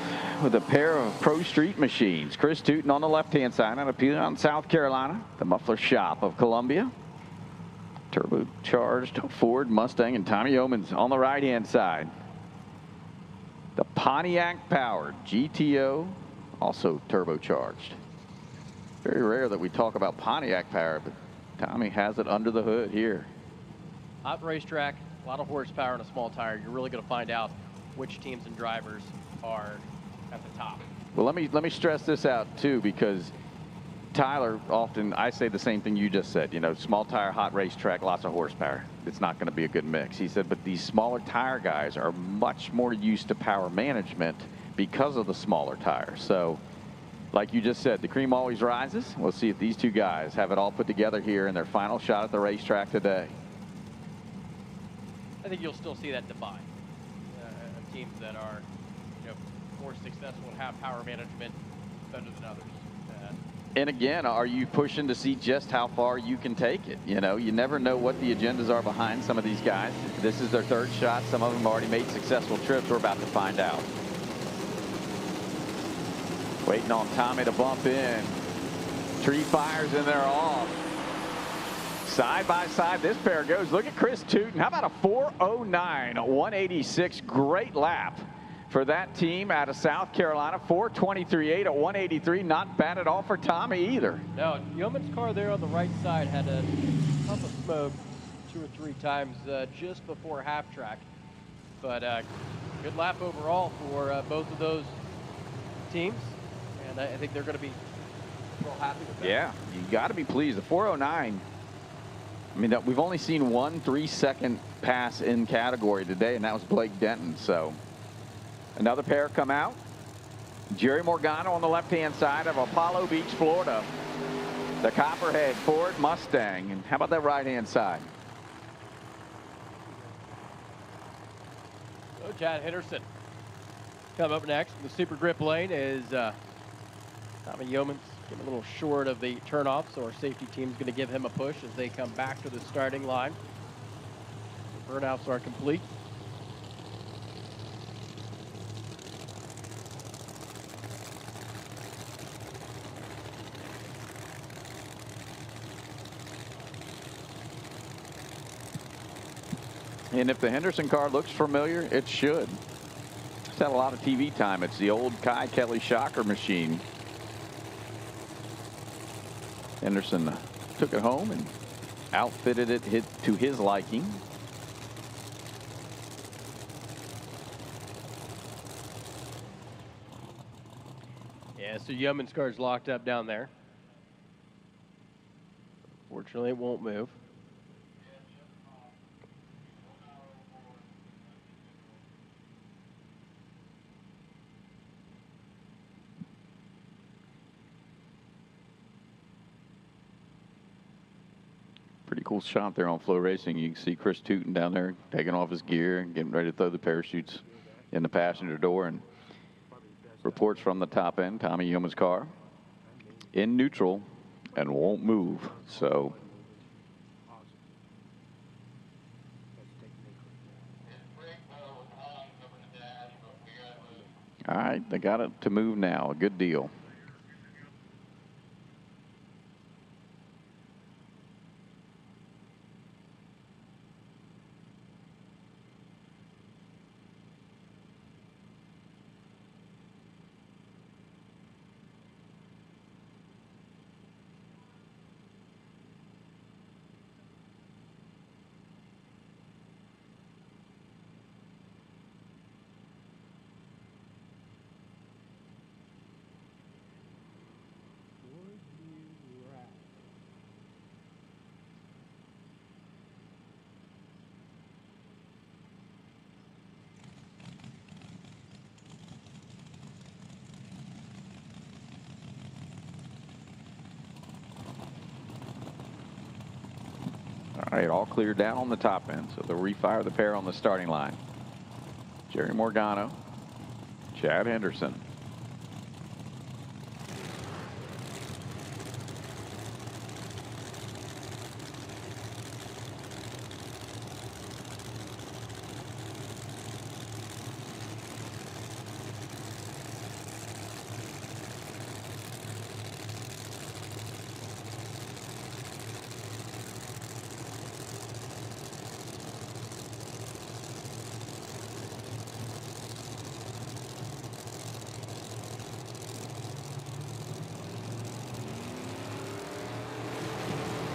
with a pair of Pro Street machines. Chris Tootin on the left-hand side out of Puget, South Carolina, the muffler shop of Columbia. Turbocharged Ford, Mustang, and Tommy Yeomans on the right-hand side. The Pontiac-powered GTO, also turbocharged. Very rare that we talk about Pontiac power, but Tommy has it under the hood here. Hot racetrack, a lot of horsepower and a small tire. You're really going to find out which teams and drivers are at the top. Well, let me stress this out too, because Tyler, often I say the same thing you just said. You know, small tire, hot racetrack, lots of horsepower. It's not going to be a good mix. He said, but these smaller tire guys are much more used to power management because of the smaller tires. So, like you just said, the cream always rises. We'll see if these two guys have it all put together here in their final shot at the racetrack today. I think you'll still see that divide. Teams that are, more successful and have power management better than others. And again, are you pushing to see just how far you can take it? You know, you never know what the agendas are behind some of these guys. This is their third shot. Some of them already made successful trips. We're about to find out. Waiting on Tommy to bump in. Tree fires and they're off. Side by side, this pair goes. Look at Chris Tootin. How about a 4:09, 186? Great lap for that team out of South Carolina. 4:23.8 at 183. Not bad at all for Tommy either. No, Yeoman's car there on the right side had a puff of smoke 2 or 3 times just before half track. But good lap overall for both of those teams. And I think they're going to be real happy with that. Yeah, you got to be pleased. The 4:09. I mean, we've only seen one 3-second pass in category today, and that was Blake Denton. So another pair come out. Jerry Morgano on the left-hand side of Apollo Beach, Florida. The Copperhead Ford Mustang. And how about that right-hand side? So Chad Henderson come up next. The super grip lane is Tommy Yeoman's getting a little short of the turnoff, so our safety team's going to give him a push as they come back to the starting line. The burnouts are complete. And if the Henderson car looks familiar, it should. It's had a lot of TV time. It's the old Kai Kelly shocker machine. Henderson took it home and outfitted it to his liking. Yeah, so Yeoman's car's locked up down there. Fortunately, it won't move. Pretty cool shot there on FloRacing. You can see Chris Tootin down there taking off his gear and getting ready to throw the parachutes in the passenger door. And reports from the top end, Tommy Yeoman's car in neutral and won't move. So all right, they got it to move now. A good deal. All right, all cleared down on the top end, so they'll refire the pair on the starting line. Jerry Morgano, Chad Henderson.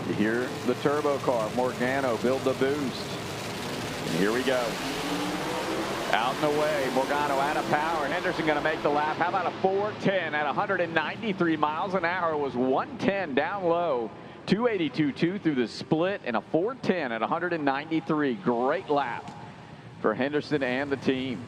You hear the turbo car, Morgano build the boost. And here we go. Out and away, Morgano out of power. Henderson going to make the lap. How about a 4:10 at 193 miles an hour? It was 110 down low. 282.2 through the split and a 4:10 at 193. Great lap for Henderson and the team.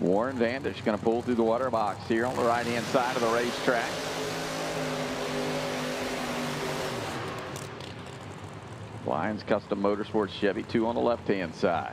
Warren Vandish going to pull through the water box here on the right-hand side of the racetrack. Lions Custom Motorsports Chevy 2 on the left-hand side.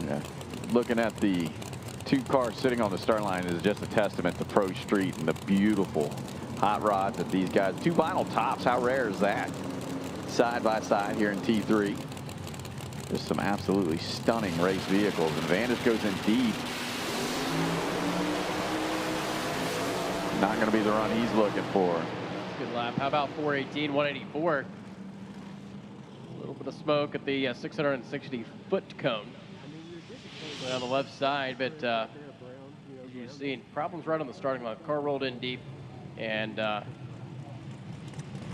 Yeah, looking at the two cars sitting on the start line is just a testament to Pro Street and the beautiful hot rods that these guys, two vinyl tops, how rare is that? Side by side here in T3. Just some absolutely stunning race vehicles, and Vandish goes in deep. Not going to be the run he's looking for. Good lap. How about 418, 184? A little bit of smoke at the 660-foot cone on the left side, but you've seen problems right on the starting line. Car rolled in deep and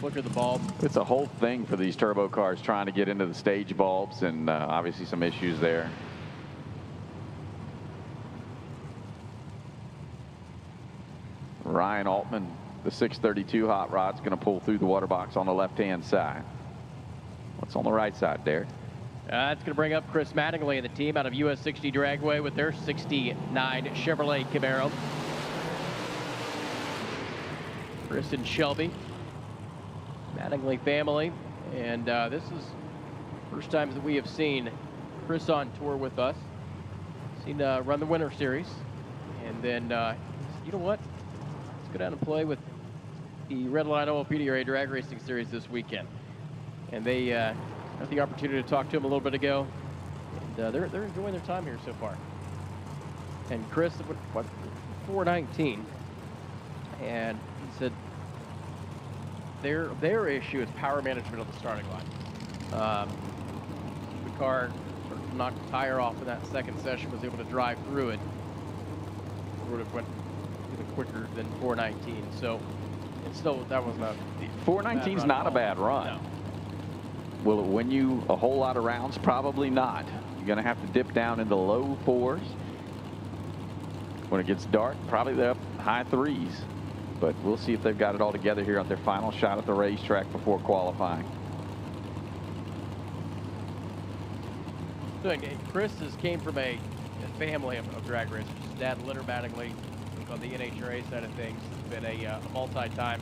flickered the bulb. It's a whole thing for these turbo cars trying to get into the stage bulbs, and obviously some issues there. Ryan Altman, the 632 hot rod's going to pull through the water box on the left-hand side. What's on the right side, Derek? That's going to bring up Chris Mattingly and the team out of US 60 Dragway with their 69 Chevrolet Camaro. Chris and Shelby, Mattingly family, and this is first time that we have seen Chris on tour with us. Seen run the Winter Series, and then you know what? Let's go down and play with the Red Line Oil PDRA Drag Racing Series this weekend, and they had the opportunity to talk to him a little bit ago, and they're enjoying their time here so far. And Chris, what 419, and he said their issue is power management of the starting line. The car sort of knocked the tire off in that second session, was able to drive through it. Sort of went even quicker than 419. So it's still, that was not 419 is not a bad run. No. Will it win you a whole lot of rounds? Probably not. You're going to have to dip down into low fours. When it gets dark, probably the high threes. But we'll see if they've got it all together here on their final shot at the racetrack before qualifying. So Chris came from a family of drag racers. His dad, Leonard Mattingly, on the NHRA side of things, has been a multi-time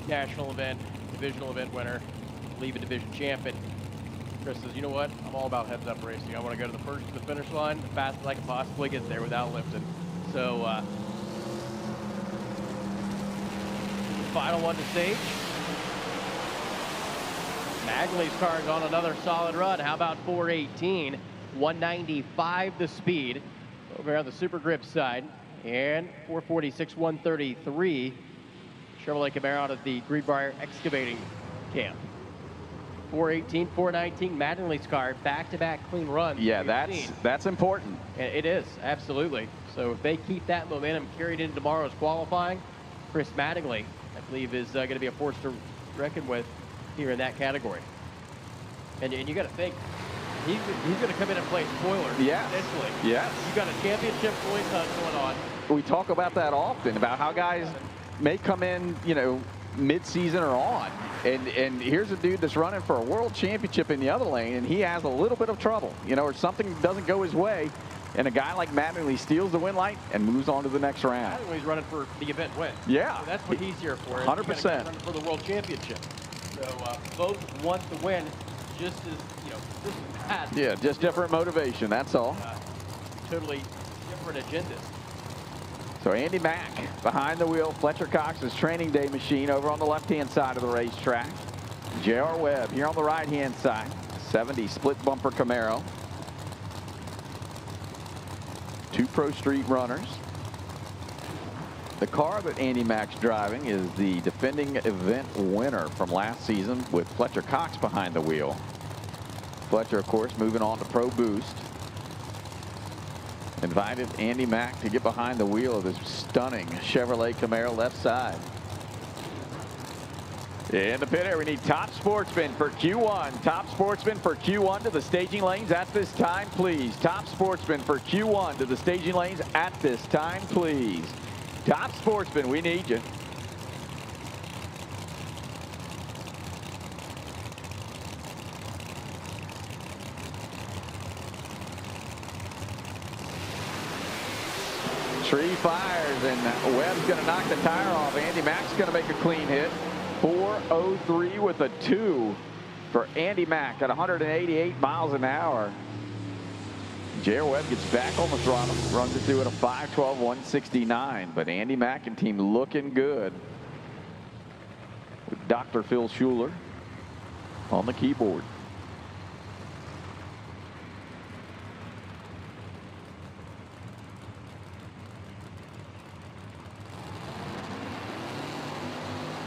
national event, divisional event winner, leave a division champion. Chris says, you know what? I'm all about heads-up racing. I want to go to the first to the finish line as fast as I can possibly get there without lifting. So, final one to stage. Mattingly's car is on another solid run. How about 418? 195 the speed over on the Super Grip side. And 446, 133. Chevrolet Camaro out of the Greenbrier Excavating Camp. 418, 419, Mattingly's car, back-to-back clean runs. Yeah, that's important. It is, absolutely. So if they keep that momentum carried into tomorrow's qualifying, Chris Mattingly, I believe, is going to be a force to reckon with here in that category. And you got to think, He's going to come in and play spoiler. Yes. Essentially. Yes. You got a championship point going on. We talk about that often, about how guys may come in, you know, mid-season or on. And here's a dude that's running for a world championship in the other lane, and he has a little bit of trouble, you know, or something doesn't go his way. And a guy like Mattingly steals the win light and moves on to the next round. Mattingly's running for the event win. Yeah. So that's what he's here for. 100%. Running for the world championship. So both want to win just as, you know, just as bad. Yeah, just different motivation, that's all. Totally different agendas. So Andy Mack behind the wheel, Fletcher Cox's training day machine over on the left-hand side of the racetrack. J.R. Webb here on the right-hand side, 70 split bumper Camaro. 2 Pro Street runners. The car that Andy Mack's driving is the defending event winner from last season with Fletcher Cox behind the wheel. Fletcher, of course, moving on to Pro Boost. Invited Andy Mack to get behind the wheel of this stunning Chevrolet Camaro left side. In the pit area, we need top sportsman for Q1. Top sportsman for Q1 to the staging lanes at this time, please. Top sportsman for Q1 to the staging lanes at this time, please. Top sportsman, we need you. Tree fires, and Webb's going to knock the tire off. Andy Mack's going to make a clean hit. 4:03 with a 2 for Andy Mack at 188 miles an hour. J.R. Webb gets back on the throttle, runs it through at a 5:12, 169. But Andy Mack and team looking good with Dr. Phil Schuler on the keyboard.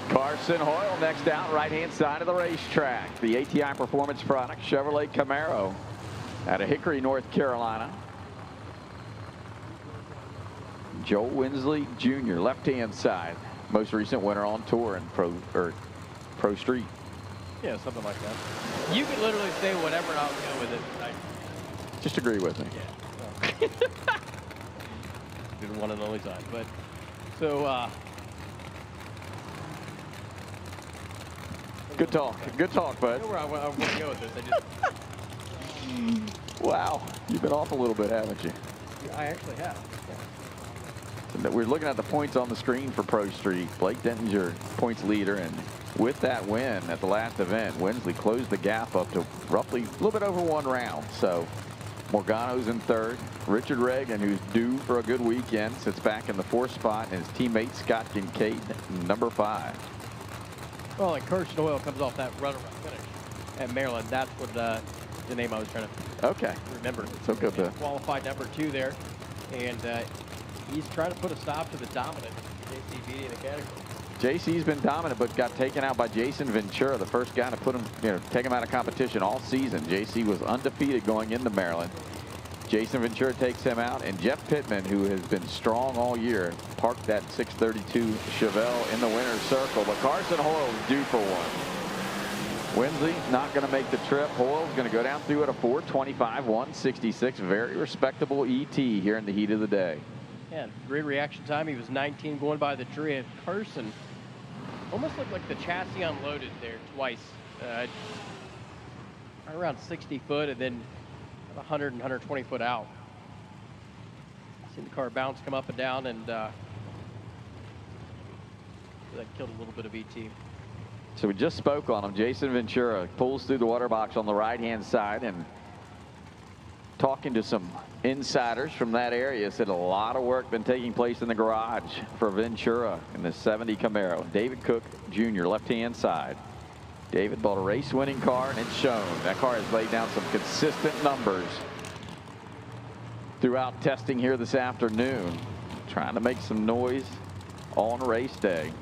Carson Hoyle next out, right-hand side of the racetrack. The ATI Performance product, Chevrolet Camaro out of Hickory, North Carolina. Joe Winsley Jr., left-hand side. Most recent winner on tour in Pro Street. Yeah, something like that. You can literally say whatever and I'll go with it. Just agree with me. Yeah. Good one and only time. But so good talk. Good talk, bud. I know where I want to go with this. Wow, you've been off a little bit, haven't you? I actually have. Yeah. So we're looking at the points on the screen for Pro Street. Blake Denninger, points leader, and with that win at the last event, Winsley closed the gap up to roughly a little bit over 1 round. So Morgano's in 3rd. Richard Reagan, who's due for a good weekend, sits back in the 4th spot, and his teammate Scott Kincaid, number 5. Well, and Carson Hoyle comes off that run-around finish at Maryland. That's what the name I was trying to remember. So good to qualified number 2 there, and he's trying to put a stop to the dominant JCVD in the category. JC's been dominant, but got taken out by Jason Ventura, the first guy to put him, take him out of competition all season. JC was undefeated going into Maryland. Jason Ventura takes him out, and Jeff Pittman, who has been strong all year, parked that 632 Chevelle in the winner's circle. But Carson Hoyle is due for one. Winsley not going to make the trip. Hoyle's going to go down through at a 4:25, 166. Very respectable ET here in the heat of the day. Yeah, great reaction time. He was 19 going by the tree. And Carson almost looked like the chassis unloaded there twice. Around 60 foot and then 100 and 120 foot out. Seen the car bounce, come up and down, and that killed a little bit of ET. So we just spoke on him. Jason Ventura pulls through the water box on the right-hand side, and talking to some insiders from that area, said a lot of work been taking place in the garage for Ventura in the 70 Camaro. David Cook Jr., left-hand side. David bought a race-winning car, and it's shown. That car has laid down some consistent numbers throughout testing here this afternoon, trying to make some noise on race day.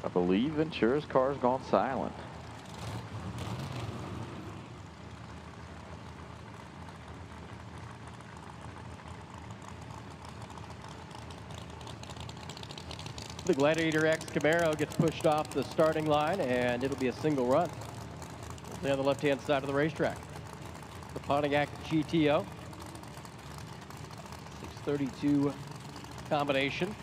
I believe Ventura's car's gone silent. The Gladiator X Camaro gets pushed off the starting line, and it'll be a single run. We'll on the left-hand side of the racetrack. The Pontiac GTO. 632 combination.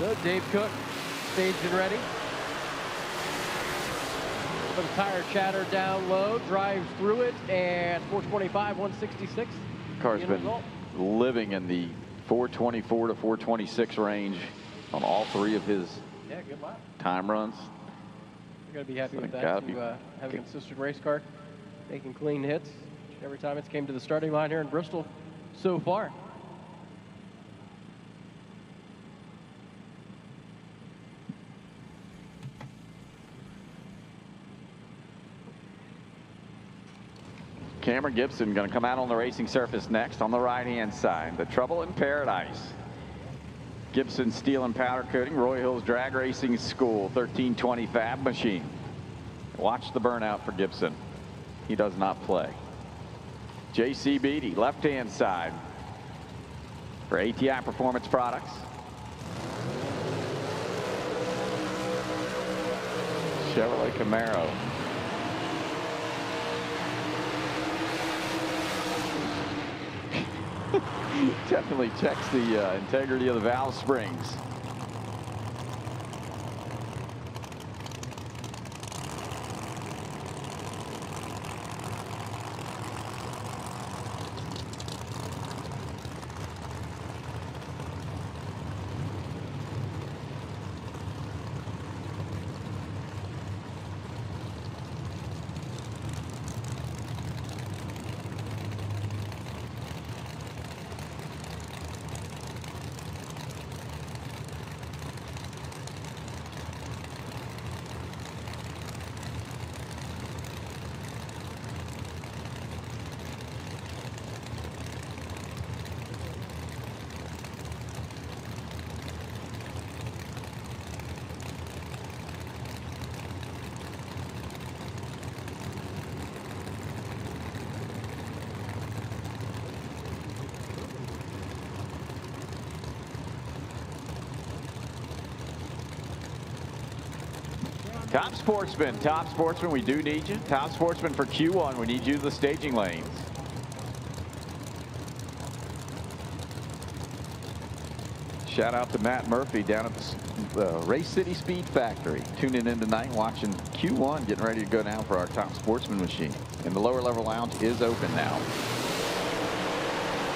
So Dave Cook, staged and ready. Some tire chatter down low, drives through it, and 425, 166. Car's been living in the 424 to 426 range on all three of his good lap. time runs. You're going to be happy with that, Gotta to be have a consistent race car, making clean hits every time it's came to the starting line here in Bristol so far. Cameron Gibson going to come out on the racing surface next on the right-hand side. The Trouble in Paradise. Gibson Steel and Powder Coating, Roy Hills Drag Racing School, 1320 Fab Machine. Watch the burnout for Gibson. He does not play. J.C. Beatty, left-hand side for ATI Performance Products. Chevrolet Camaro. Definitely checks the integrity of the valve springs. Top Sportsman, we do need you. Top Sportsman for Q1, we need you to the staging lanes. Shout out to Matt Murphy down at the Race City Speed Factory. Tuning in tonight, watching Q1, getting ready to go down for our Top Sportsman machine. And the lower level lounge is open now.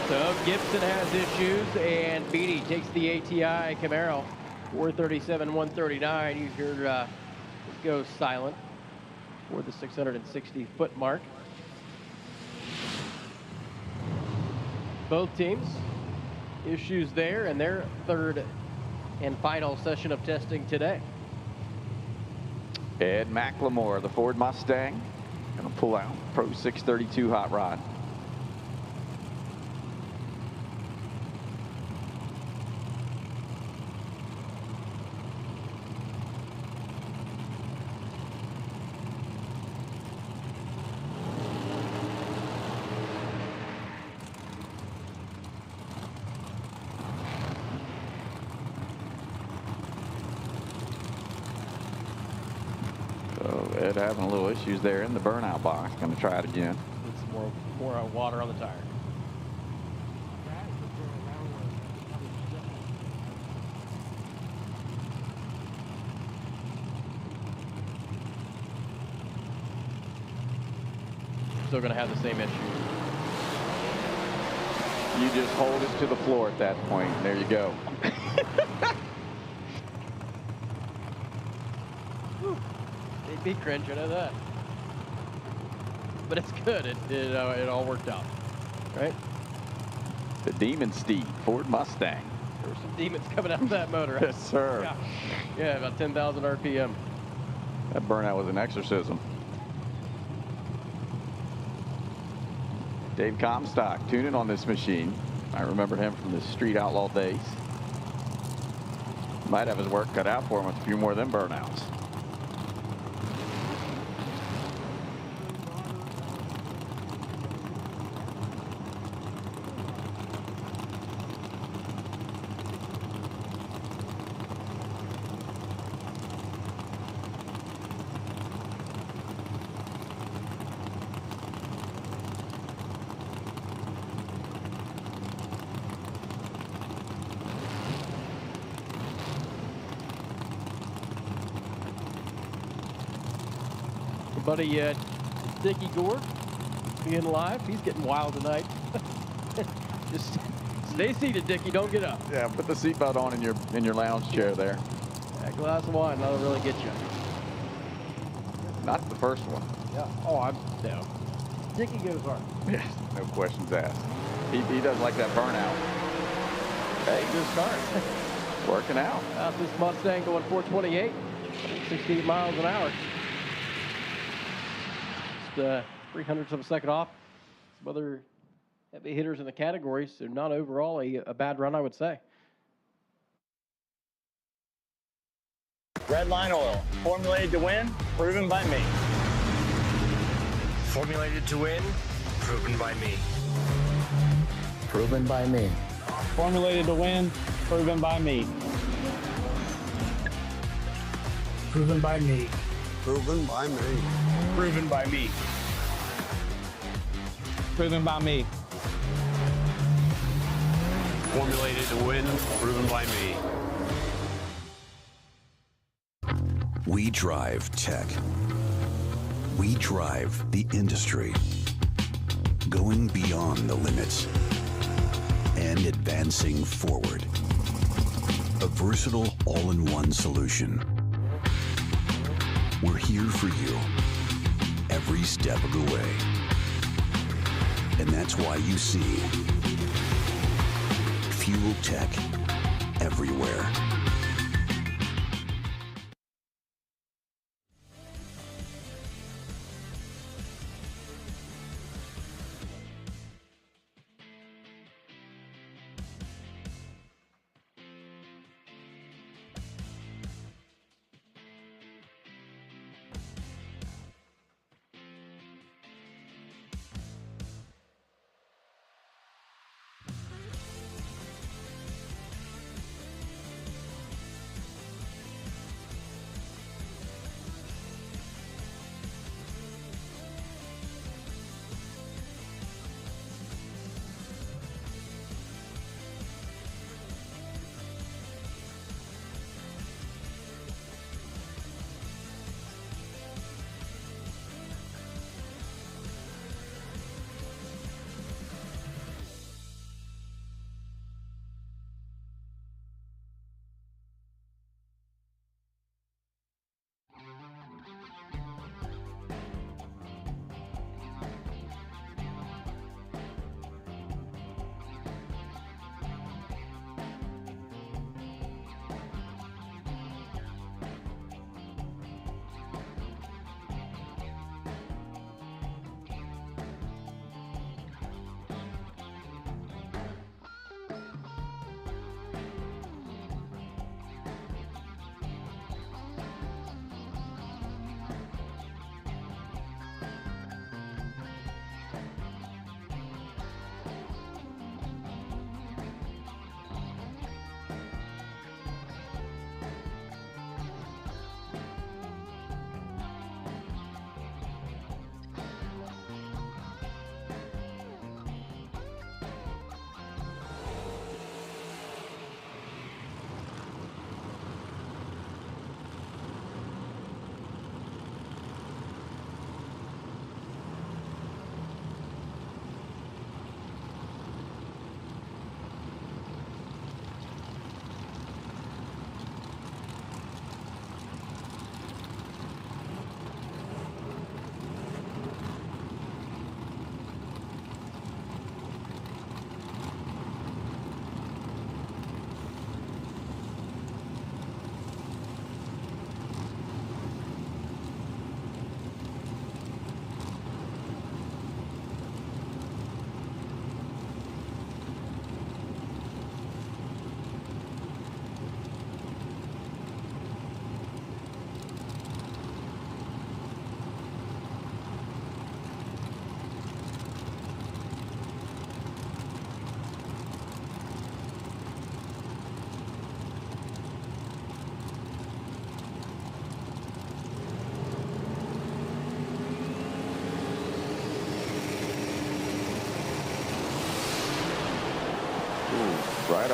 So Gibson has issues, and Beatty takes the ATI Camaro. 437, 139. You hear it go silent for the 660-foot mark. Both teams issues there in their third and final session of testing today. Ed McLemore, the Ford Mustang, going to pull out Pro 632 hot rod. Ed having a little issues there in the burnout box. Going to try it again. Need some more water on the tire. still going to have the same issue. You just hold it to the floor at that point. There you go. They'd be cringe, I know that. But it's good. It all worked out, right? The Demon Steed Ford Mustang. There's some demons coming out of that motor. Yes, sir. Yeah, about 10,000 RPM. That burnout was an exorcism. Dave Comstock tuning on this machine. I remember him from the Street Outlaw days. Might have his work cut out for him with a few more of them burnouts. Buddy Dickie Gore being live. He's getting wild tonight. Just stay seated, Dickie. Don't get up. Yeah, put the seatbelt on in your lounge chair there. That glass of wine, that'll really get you. Not the first one. Yeah. Oh, no. Dickie goes hard. Yes, no questions asked. He does like that burnout. Hey, Good start. working out. This Mustang going 428, 68 miles an hour. Just 300ths of a second off. Some other heavy hitters in the category, so not overall a bad run, I would say. Red Line Oil, formulated to win, proven by me. Formulated to win, proven by me. Proven by me. Formulated to win, proven by me. Proven by me. Proven by me. Proven by me. Proven by me. Formulated to win, proven by me. We drive tech. We drive the industry. Going beyond the limits and advancing forward. A versatile all-in-one solution. We're here for you every step of the way. And that's why you see Fuel Tech everywhere.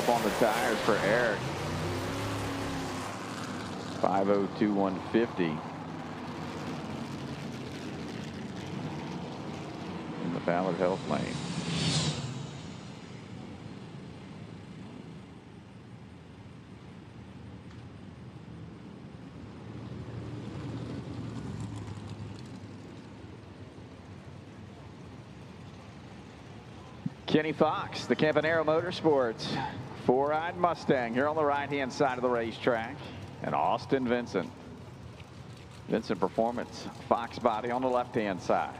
up on the tires for Eric. 5:02.150 in the Ballard Health lane. Kenny Fox, the Campanaro Motorsports 4-eyed Mustang here on the right-hand side of the racetrack. And Austin Vincent. Vincent Performance, Fox body on the left-hand side.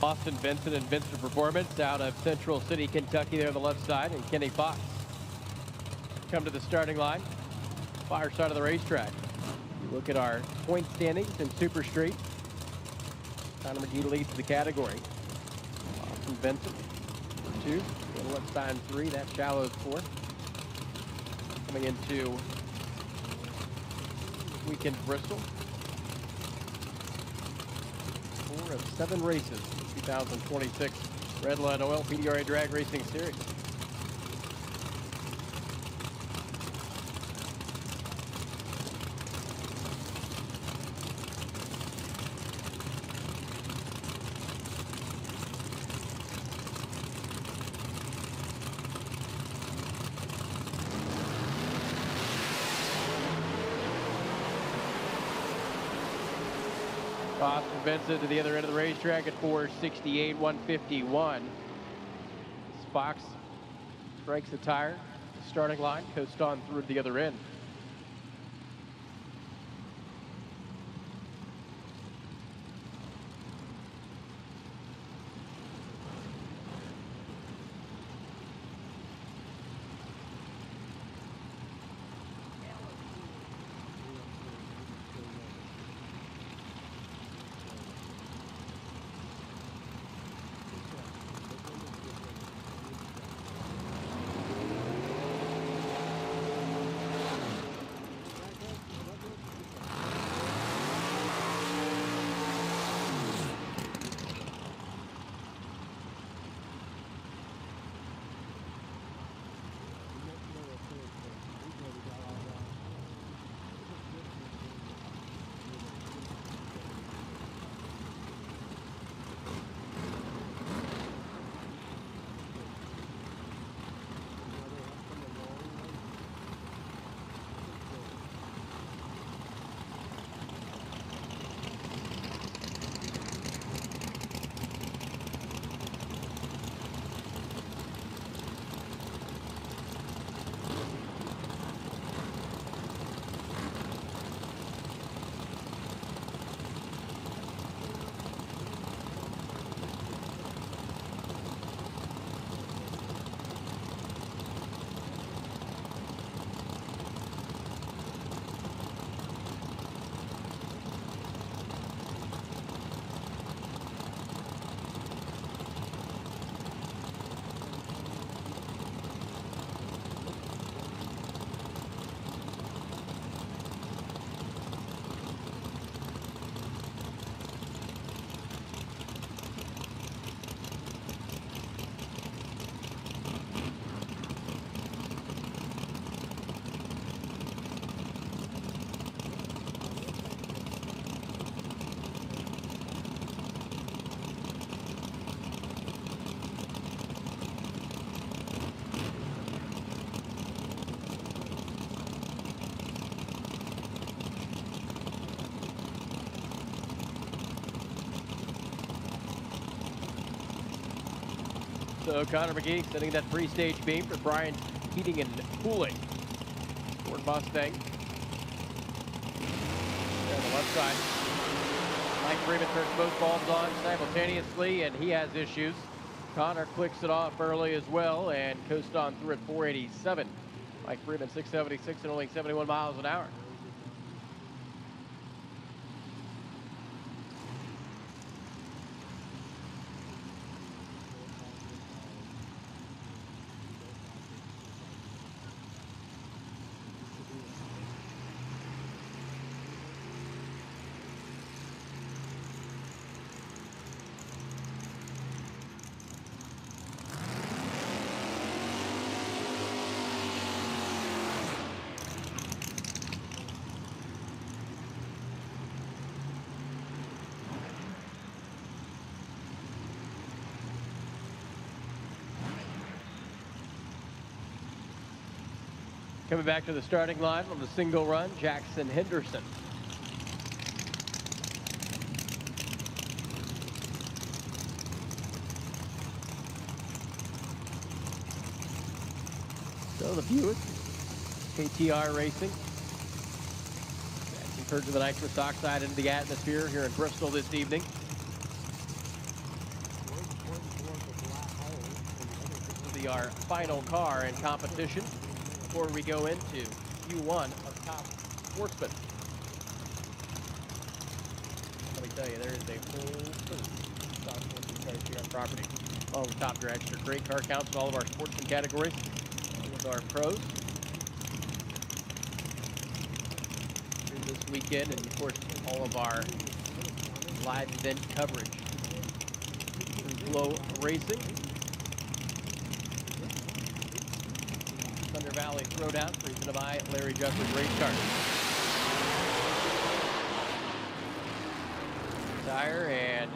Austin Vincent and Vincent Performance out of Central City, Kentucky there on the left side, and Kenny Fox come to the starting line, far side of the racetrack. You look at our point standings in Super Street. Connor McGee leads the category. Austin Vincent for 2, Bill Wetstein 3, that Shallows 4. Coming into weekend Bristol. 4 of 7 races. 2026 Redline Oil PDRA Drag Racing Series. Austin Vincent to the other end of the racetrack at 468.151. Fox strikes the tire, starting line, coast on through to the other end. So Connor McGee setting that three-stage beam for Brian Heating and Cooling. Ford Mustang. There on the left side. Mike Freeman turns both bulbs on simultaneously, and he has issues. Connor clicks it off early as well and coast on through at 487. Mike Freeman 676 and only 71 miles an hour. Coming back to the starting line on the single run, Jackson Henderson. So the Buick, KTR Racing. Adding curtain of the nitrous oxide into the atmosphere here in Bristol this evening. This will be our final car in competition before we go into Q1 of Top Sportsman. Let me tell you, there is a full Top Sportsman cars here on property. All the top dragster, great car counts in all of our sportsman categories, along with our pros. Here this weekend, and of course, all of our live event coverage through FloRacing. Thunder Valley Throwdown, presented by Larry Jeffers Race Cars. Tire and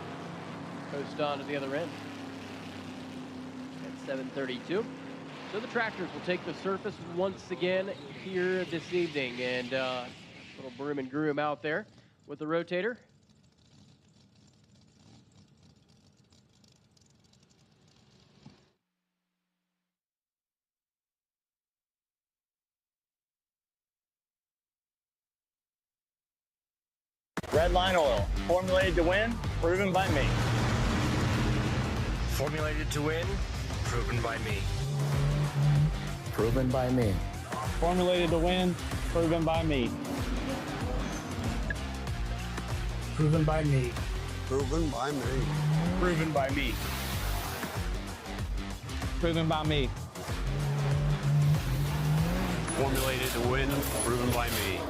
coast on to the other end at 7:32. So the tractors will take the surface once again here this evening, and little broom and groom out there with the rotator. Red Line Oil, formulated to win, proven by me. Formulated to win, proven by me. Proven by me. Formulated to win, proven by me. Proven by me. Proven by me. Proven by me. Proven by me. Formulated to win, proven by me.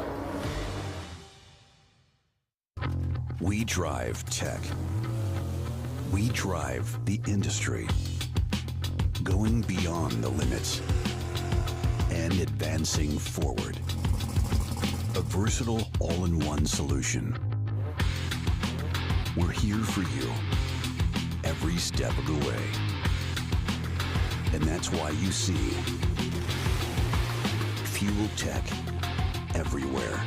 We drive tech. We drive the industry. Going beyond the limits and advancing forward. A versatile all-in-one solution. We're here for you every step of the way. And that's why you see Fuel Tech everywhere.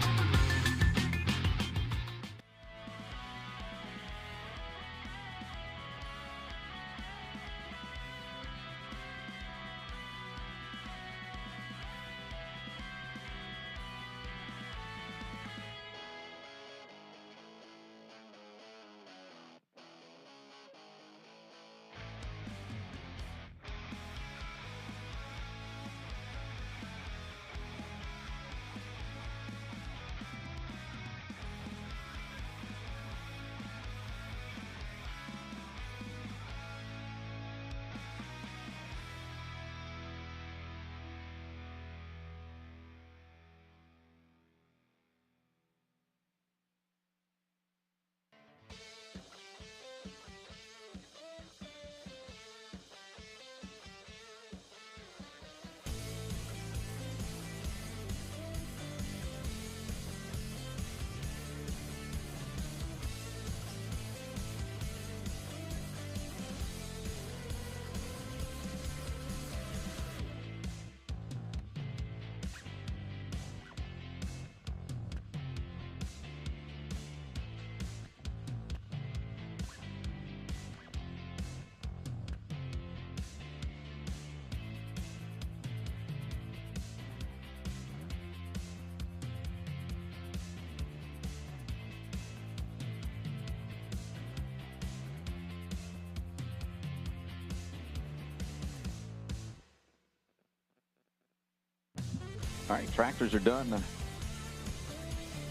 All right, tractors are done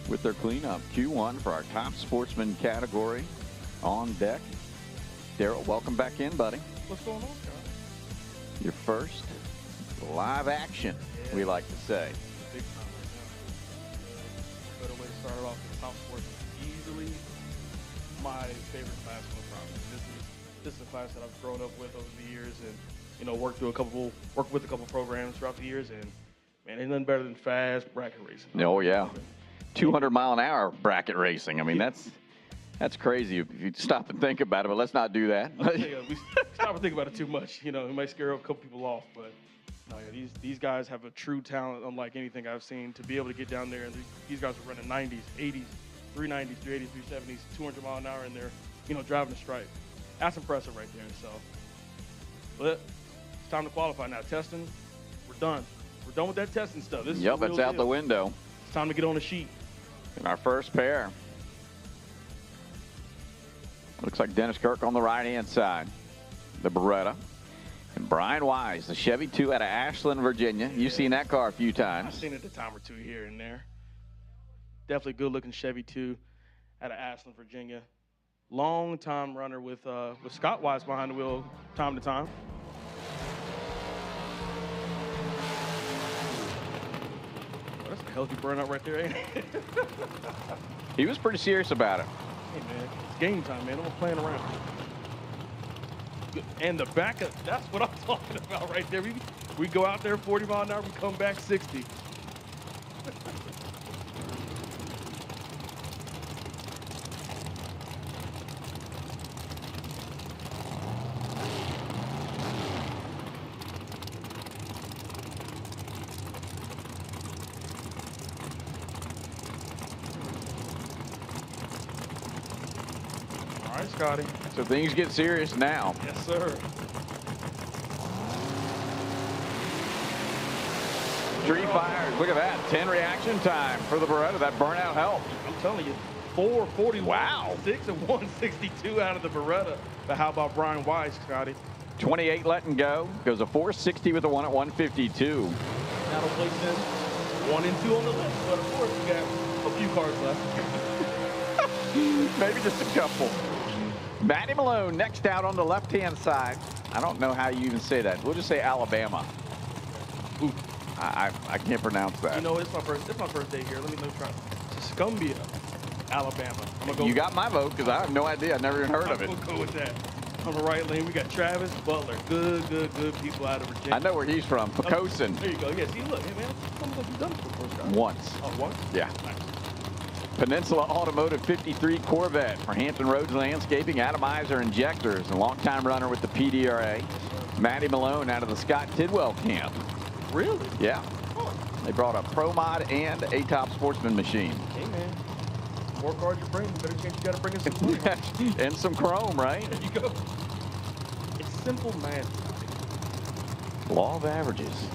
with their cleanup. Q1 for our top sportsman category on deck. Daryl, welcome back in, buddy. What's going on, Scott? Your first live action, we like to say. Big time right now. Better way to start off with top sports. Easily my favorite class in the program. This is a class that I've grown up with over the years, and worked with a couple programs throughout the years, and man, ain't nothing better than fast bracket racing. Oh yeah, 200-mile-an-hour bracket racing. I mean, that's crazy if you stop and think about it. But let's not do that. We stop and think about it too much. It might scare a couple people off, but no, yeah, these guys have a true talent unlike anything I've seen to be able to get down there. And these guys are running 90s, 80s, 390s, 380s, 370s, 200 mile an hour, and they're driving a stripe. That's impressive right there. So, but it's time to qualify now. Testing, we're done. We're done with that testing stuff. This Yep, is the it's real out deal. the window. It's time to get on the sheet. In our first pair. Looks like Dennis Kirk on the right-hand side, the Beretta. And Brian Wise, the Chevy 2 out of Ashland, Virginia. You've seen that car a few times. I've seen it a time or two here and there. Definitely good-looking Chevy 2 out of Ashland, Virginia. Long-time runner with Scott Wise behind the wheel time to time. Oh, that's a healthy burnout right there, ain't it? He was pretty serious about it. Hey, man, it's game time, man. I'm not playing around. And the backup, that's what I'm talking about right there. We go out there 40 mile an hour, we come back 60. All right, Scotty. So things get serious now. Yes, sir. Three fires. Look at that. 10 reaction time for the Beretta. That burnout helped. I'm telling you, 441, Wow. 6 and 162 out of the Beretta. But how about Brian Wise, Scotty? 28 letting go. Goes a 460 with the one at 152. That'll place him 1 and 2 on the list. But of course, we got a few cars left. Maybe just a couple. Matty Malone next out on the left-hand side. I don't know how you even say that. We'll just say Alabama. Ooh. I can't pronounce that. It's my first day here. Let me try. Tuscumbia, Alabama. I'm gonna go. You got my vote because I have no idea. I've never even heard of it. I'm gonna go with that. On the right lane, we got Travis Butler. Good people out of Virginia. I know where he's from. Pocosin. There you go. Yeah, see, look, hey man, something like you've done this before, Scott. Once. Oh, once? Yeah. Nice. Peninsula Automotive 53 Corvette for Hampton Roads Landscaping, Atomizer Injectors, and longtime runner with the PDRA. Matty Malone out of the Scott Tidwell camp. Really? Yeah. Huh. They brought a Pro Mod and a Top Sportsman machine. Hey man, more cars you bring, better chance you gotta bring in some money. And some chrome, right? There you go. It's simple math. Law of averages.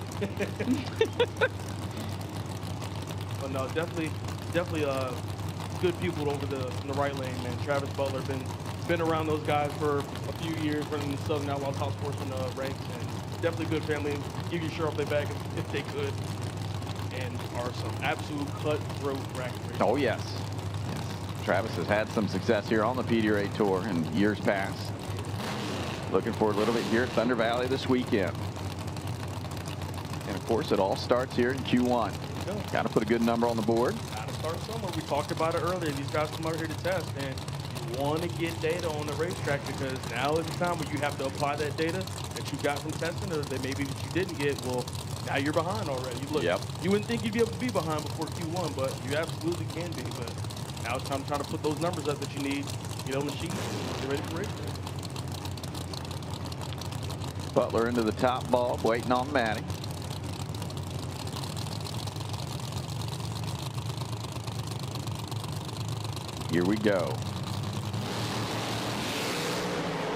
But no, definitely good people over in the right lane, man. Travis Butler been around those guys for a few years, running the Southern Outlaw Top Sportsman ranks, and definitely good family. Give you a shirt off their back if they could, and are some absolute cutthroat bracket racers. Oh, yes. Travis has had some success here on the PDRA Tour in years past. Looking for a little bit here at Thunder Valley this weekend. And, of course, it all starts here in Q1. Got to put a good number on the board. Got to start somewhere. We talked about it earlier. These guys come out here to test, and you want to get data on the racetrack because now is the time where you have to apply that data that you got from testing or that maybe that you didn't get. Well, now you're behind already. Look, you wouldn't think you'd be able to be behind before Q1, but you absolutely can be. But now it's time to try to put those numbers up that you need, get on the sheet, get ready for racetrack. Butler into the top bulb, waiting on Matty. Here we go.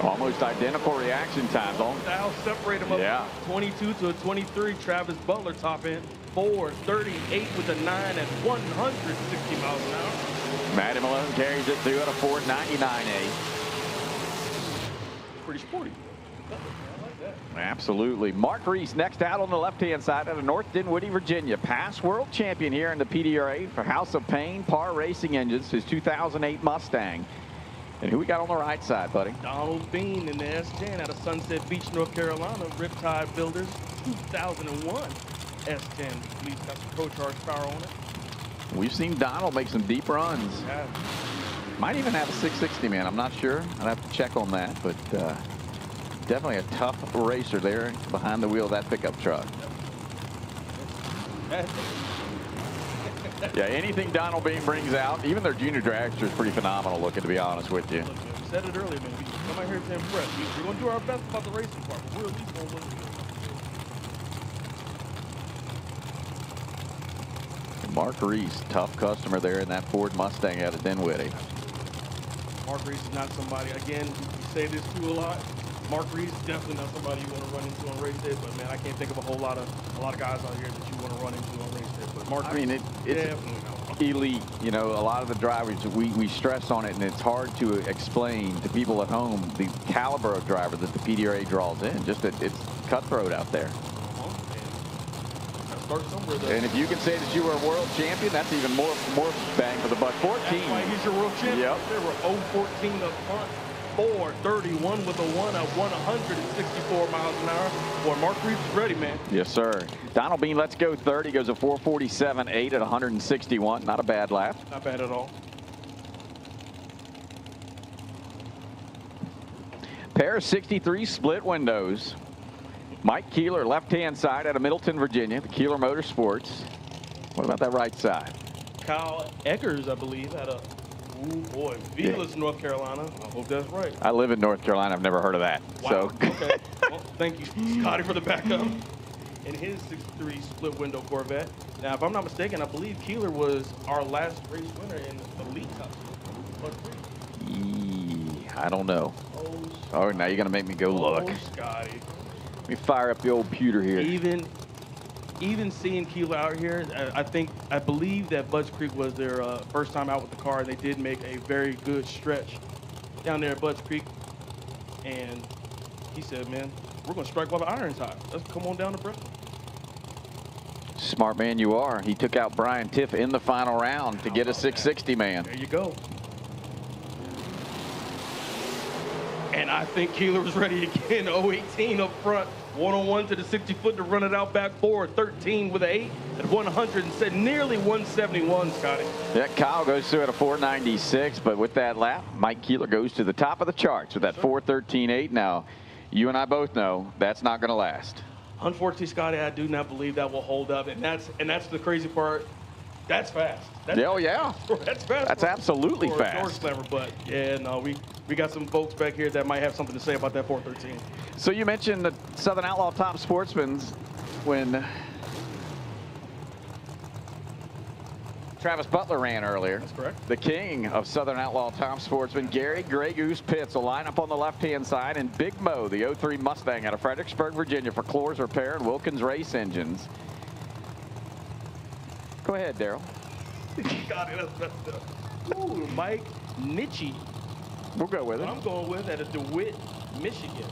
Almost identical reaction times. That'll separate them up. Yeah. 22 to a 23. Travis Butler top end. 4:38 with a 9 at 160 miles an hour. Matty Malone carries it through at a 4:99.8. Pretty sporty. Absolutely. Mark Reese next out on the left-hand side out of North Dinwiddie, Virginia. Past world champion here in the PDRA for House of Pain Par Racing Engines, his 2008 Mustang. And who we got on the right side, buddy? Donald Bean in the S10 out of Sunset Beach, North Carolina. Riptide Builders 2001 S10. He's got some pro-charge power on it. We've seen Donald make some deep runs. Yeah. Might even have a 660, man. I'm not sure. I'd have to check on that, but definitely a tough racer there behind the wheel of that pickup truck. Yeah, anything Donald Bean brings out, even their junior dragster is pretty phenomenal looking, to be honest with you. Look, man, we said it earlier, man. We come out here to impress. We're going to do our best about the racing part, but we're at least going to win the field. Mark Reese, tough customer there in that Ford Mustang out of Dinwiddie. Mark Reese is not somebody, again, we say this too a lot. Mark Reese is definitely not somebody you want to run into on race day, but man, I can't think of a lot of guys out here that you want to run into on race day. But Mark, I mean, it's elite. You know, a lot of the drivers, we stress on it, and it's hard to explain to people at home the caliber of driver that the PDRA draws in. Just that it's cutthroat out there. Start somewhere, though. And if you can say that you were a world champion, that's even more bang for the buck. 14. That's why he's your world champion. Yep. There were 0-14 up front. 4:31 with a 1 at 164 miles an hour. Boy, Mark Reese is ready, man. Yes, sir. Donald Bean, let's go 30. Goes a 4:47.8 at 161. Not a bad lap. Not bad at all. Pair of 63 split windows. Mike Keeler, left-hand side out of Middleton, Virginia. The Keeler Motorsports. What about that right side? Kyle Eggers, I believe, out of, Velas, North Carolina. I hope that's right. I live in North Carolina. I've never heard of that. Wow. So. Okay. Well, thank you, Scotty, for the backup. In his 63 split window Corvette. Now, if I'm not mistaken, I believe Keeler was our last race winner in the Elite Cup. I don't know. Oh, now you're going to make me go look. Scotty. Let me fire up the old pewter here. Even seeing Keeler out here, I believe that Budds Creek was their first time out with the car. They did make a very good stretch down there at Budds Creek. And he said, man, we're going to strike while the iron's hot. Let's come on down to Bristol. Smart man you are. He took out Brian Tiff in the final round to get a 660 man. There you go. And I think Keeler was ready again. 0-18 up front. 1-on-1 to the 60-foot to run it out back forward. 13 with an 8 at 100 and said nearly 171, Scotty. Yeah, Kyle goes through at a 496, but with that lap, Mike Keeler goes to the top of the charts with that 413.8. Now, you and I both know that's not going to last. Unfortunately, Scotty, I do not believe that will hold up, and that's the crazy part. That's fast. Oh yeah, that's fast. That's absolutely fast. But yeah, no, we got some folks back here that might have something to say about that 413. So you mentioned the Southern Outlaw Top Sportsmen when Travis Butler ran earlier. That's correct. The king of Southern Outlaw Top Sportsmen, Gary Grey Goose Pitts, will line up on the left-hand side, and Big Mo, the 03 Mustang out of Fredericksburg, Virginia, for Clores Repair and Wilkins Race Engines. Go ahead, Daryl. Got it. That's ooh, Mike Nitchie. We'll go with it. I'm going with at DeWitt, Michigan.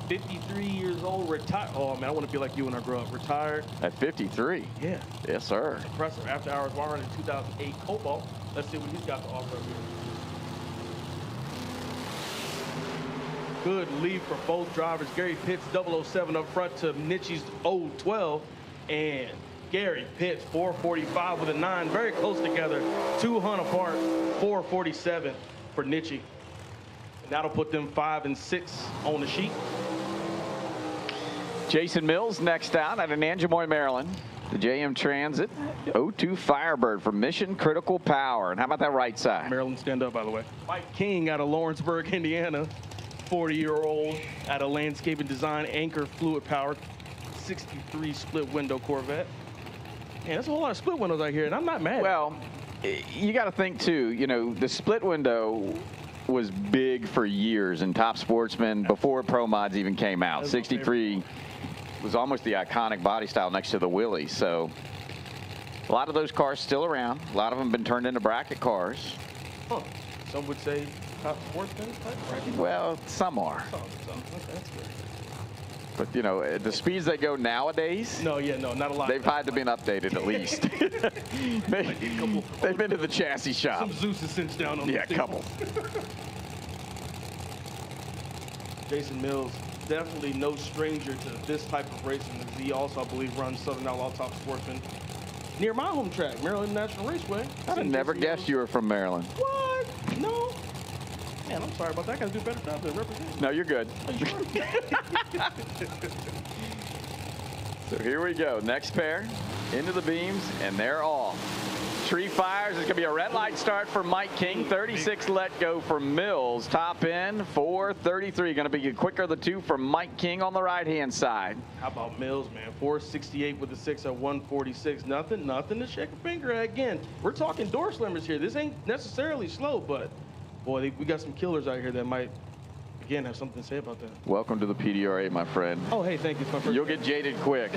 53 years old, retired. Oh, man, I want to be like you when I grow up. Retired. At 53? Yeah. Yes, sir. Impressive. After hours wiring in 2008 Cobalt. Let's see what he's got to offer here. Good lead for both drivers. Gary Pitts, 007 up front to Nitchie's 012. And Gary Pitts, 445 with a 9. Very close together. 200 apart. 447 for Nitchie. And that'll put them 5 and 6 on the sheet. Jason Mills next out out of Nanjemoy, Maryland. The JM Transit 02 Firebird for Mission Critical Power. And how about that right side? Maryland, stand up, by the way. Mike King out of Lawrenceburg, Indiana. 40-year-old out of Landscape and Design, Anchor Fluid Powered, 63 split window Corvette. Man, that's a whole lot of split windows out here, and I'm not mad. Well, you got to think, too, you know, the split window was big for years in Top Sportsman before Pro Mods even came out. 63 was almost the iconic body style next to the Willie. So a lot of those cars still around. A lot of them been turned into bracket cars. Huh. Some would say Top Sportsman type bracket? Well, some are. Okay, that's good. But, you know, the speeds they go nowadays, No, not a lot. they've had to been updated at least. They've been to the chassis shop. Some Zeus is cinched down on Yeah, the a couple. Jason Mills, definitely no stranger to this type of racing. He also, I believe, runs Southern Outlaw Top Sportsman near my home track, Maryland National Raceway. I'd have never guessed you were from Maryland. What? No. Man, I'm sorry about that. I gotta do a better job than representing. No, you're good. Are you sure? So here we go. Next pair into the beams, and they're off. Tree fires. It's going to be a red light start for Mike King. 36 let go for Mills. Top end 433. Going to be quicker the two for Mike King on the right-hand side. How about Mills, man? 468 with the 6 at 146. Nothing to shake a finger at. Again, we're talking door slammers here. This ain't necessarily slow, but boy, we got some killers out here that might, again, have something to say about that. Welcome to the PDRA, my friend. Oh, hey, thank you. It's my first You'll get jaded quick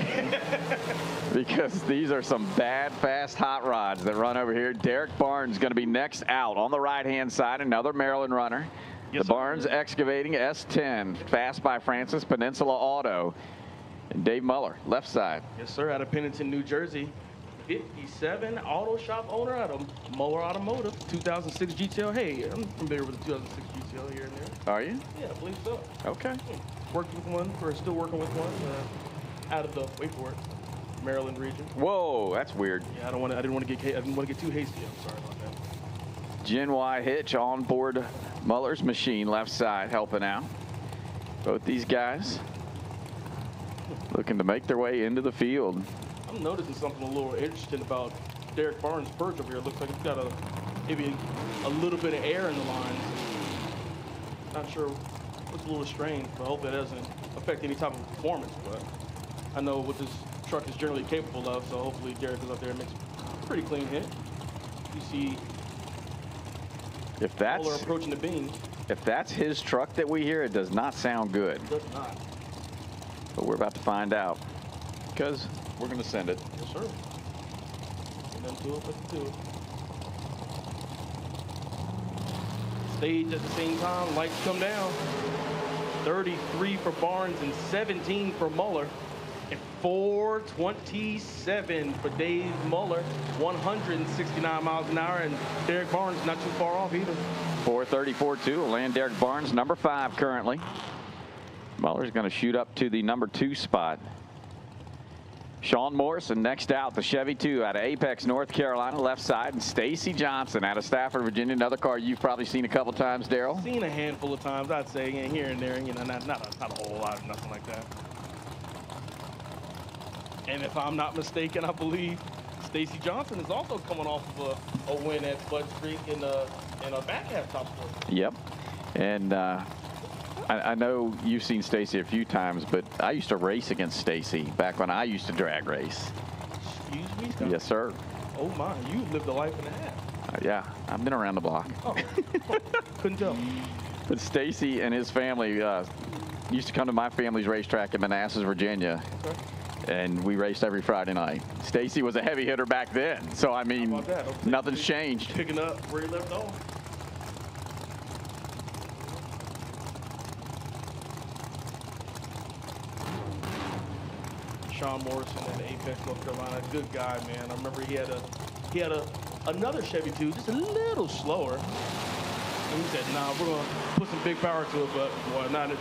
because these are some bad, fast hot rods that run over here. Derek Barnes going to be next out on the right-hand side, another Maryland runner. Yes, the sir. Barnes Excavating S10, fast by Francis, Peninsula Auto, and Dave Muller, left side. Yes, sir, out of Pennington, New Jersey. 57 auto shop owner out of Muller Automotive, 2006 GTL. Hey, I'm familiar with the 2006 GTL here and there. Are you? Yeah, I believe so. Okay. Worked with one, or still working with one, out of the, wait for it, Maryland region. Whoa, that's weird. Yeah, I didn't want to get too hasty. I'm sorry about that. Gen Y Hitch on board Muller's machine, left side, helping out. Both these guys looking to make their way into the field. I'm noticing something a little interesting about Derek Barnes' perch over here. It looks like it's got maybe a little bit of air in the lines. Not sure. Looks a little strange, but I hope that doesn't affect any type of performance. But I know what this truck is generally capable of, so hopefully Derek goes up there and makes a pretty clean hit. You see Muller approaching the beam. If that's his truck that we hear, it does not sound good. It does not. But we're about to find out because we're going to send it. Yes, sir. And then do it, let's do it. Stage at the same time, lights come down. 33 for Barnes and 17 for Muller. And 427 for Dave Muller. 169 miles an hour, and Derek Barnes not too far off either. 434.2 will land Derek Barnes, number 5 currently. Muller's going to shoot up to the number 2 spot. Sean Morrison next out, the Chevy 2 out of Apex, North Carolina, left side. And Stacy Johnson out of Stafford, Virginia, another car you've probably seen a couple times, Daryl. Seen a handful of times, I'd say, here and there, not a whole lot, nothing like that. And if I'm not mistaken, I believe Stacy Johnson is also coming off of a win at Bud Street in a back half top sport. Yep. And I know you've seen Stacy a few times, but I used to race against Stacy back when I used to drag race. Excuse me, Scott? Yes, sir. Oh my, you lived a life and a half. Yeah, I've been around the block. Oh, couldn't tell. But Stacy and his family used to come to my family's racetrack in Manassas, Virginia. Okay. And we raced every Friday night. Stacy was a heavy hitter back then. So, I mean, nothing's changed. Picking up where he left off. Sean Morrison at Apex, North Carolina, good guy, man. I remember he had another Chevy 2, just a little slower. And he said, "Nah, we're gonna put some big power to it, but boy, not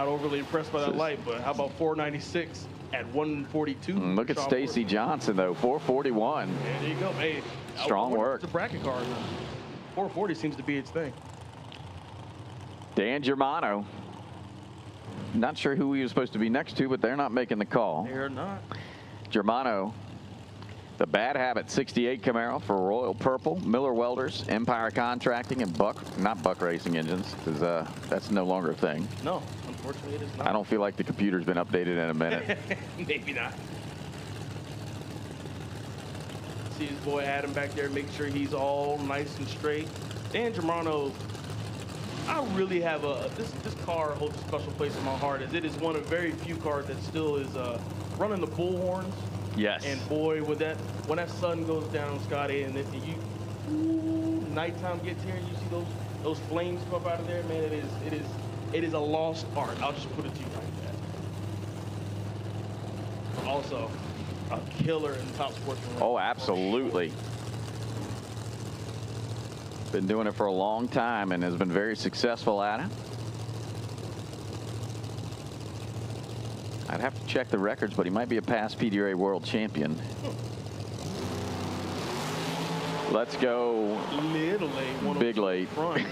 overly impressed by that light. But how about 496 at 142?" Look at Stacy Johnson though, 441. Yeah, there you go. Hey, strong work. It's a bracket car. 440 seems to be its thing. Dan Germano. Not sure who he was supposed to be next to, but they're not making the call. They're not. Germano, the Bad Habit 68 Camaro for Royal Purple, Miller Welders, Empire Contracting, and not Buck Racing Engines, because that's no longer a thing. No, unfortunately it is not. I don't feel like the computer's been updated in a minute. Maybe not. See his boy Adam back there, make sure he's all nice and straight. Dan Germano, I really have this car holds a special place in my heart, as it is one of very few cars that still is running the bullhorns. Yes. And boy, when that sun goes down, Scotty, and if nighttime gets here and you see those flames come up out of there, man, It is a lost art. I'll just put it to you like that. Also, a killer in top sportsman. Oh, absolutely. Been doing it for a long time and has been very successful at it. I'd have to check the records, but he might be a past PDRA world champion. Let's go. Little late. Big late. Front.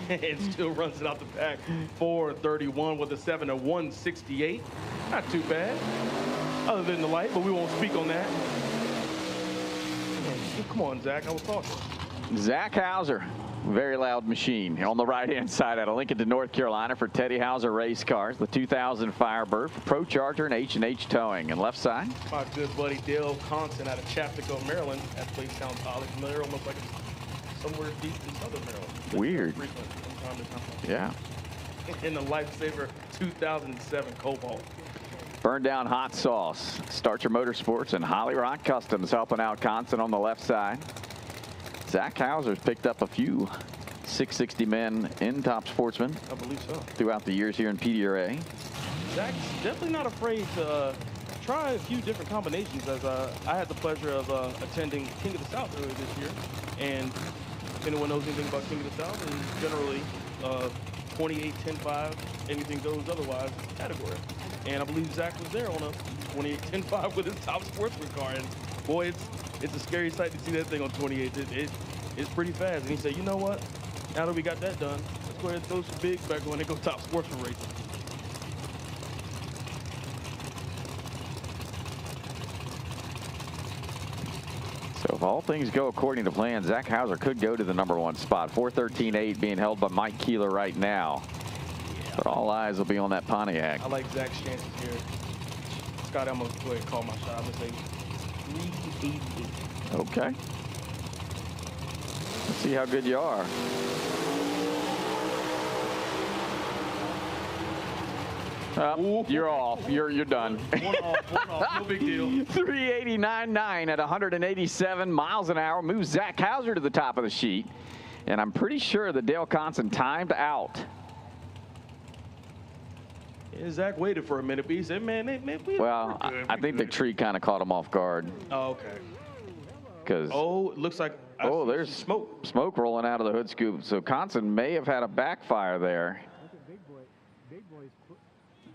It still runs it out the pack. 4:31 with a 7 at 168. Not too bad, other than the light, but we won't speak on that. Come on, Zach. I was talking. Zach Hauser, very loud machine on the right-hand side out of Lincoln to North Carolina for Teddy Hauser Race Cars, the 2000 Firebird for Pro Charger and H&H Towing. And left side, My good buddy Dale Conson out of Chappaco, Maryland, at Playtown College. They're almost like somewhere deep in southern Maryland. Weird. Frequent from time to time. Yeah. In the Lifesaver 2007 Cobalt. Burn Down Hot Sauce, Starcher Motorsports, and Holly Rock Customs helping out Conson on the left side. Zach Hauser's picked up a few 660 men in Top Sportsman. I believe so. Throughout the years here in PDRA. Zach's definitely not afraid to try a few different combinations, as I had the pleasure of attending King of the South earlier this year. And if anyone knows anything about King of the South, it's generally 28, 10, 5, anything goes otherwise category. And I believe Zach was there on a 28, 10, 5 with his Top Sportsman car. And boy, it's a scary sight to see that thing on 28. It's pretty fast. And he said, you know what? Now that we got that done, let's go ahead and throw some bigs back when they go Top Sportsman racing. So if all things go according to plan, Zach Hauser could go to the #1 spot. 413.8 being held by Mike Keeler right now. Yeah. But all eyes will be on that Pontiac. I like Zach's chances here. Scott, I'm going to go ahead and call my shot. I'm going to say 388. Okay. Let's see how good you are. You're off. You're done. One off. No big deal. 389.9 at 187 miles an hour moves Zach Hauser to the top of the sheet. And I'm pretty sure that Dale Conson timed out. Yeah, Zach waited for a minute, but he said, man, well, I think the tree kind of caught him off guard. Oh, okay. Because it looks like there's smoke rolling out of the hood scoop. So Conson may have had a backfire there.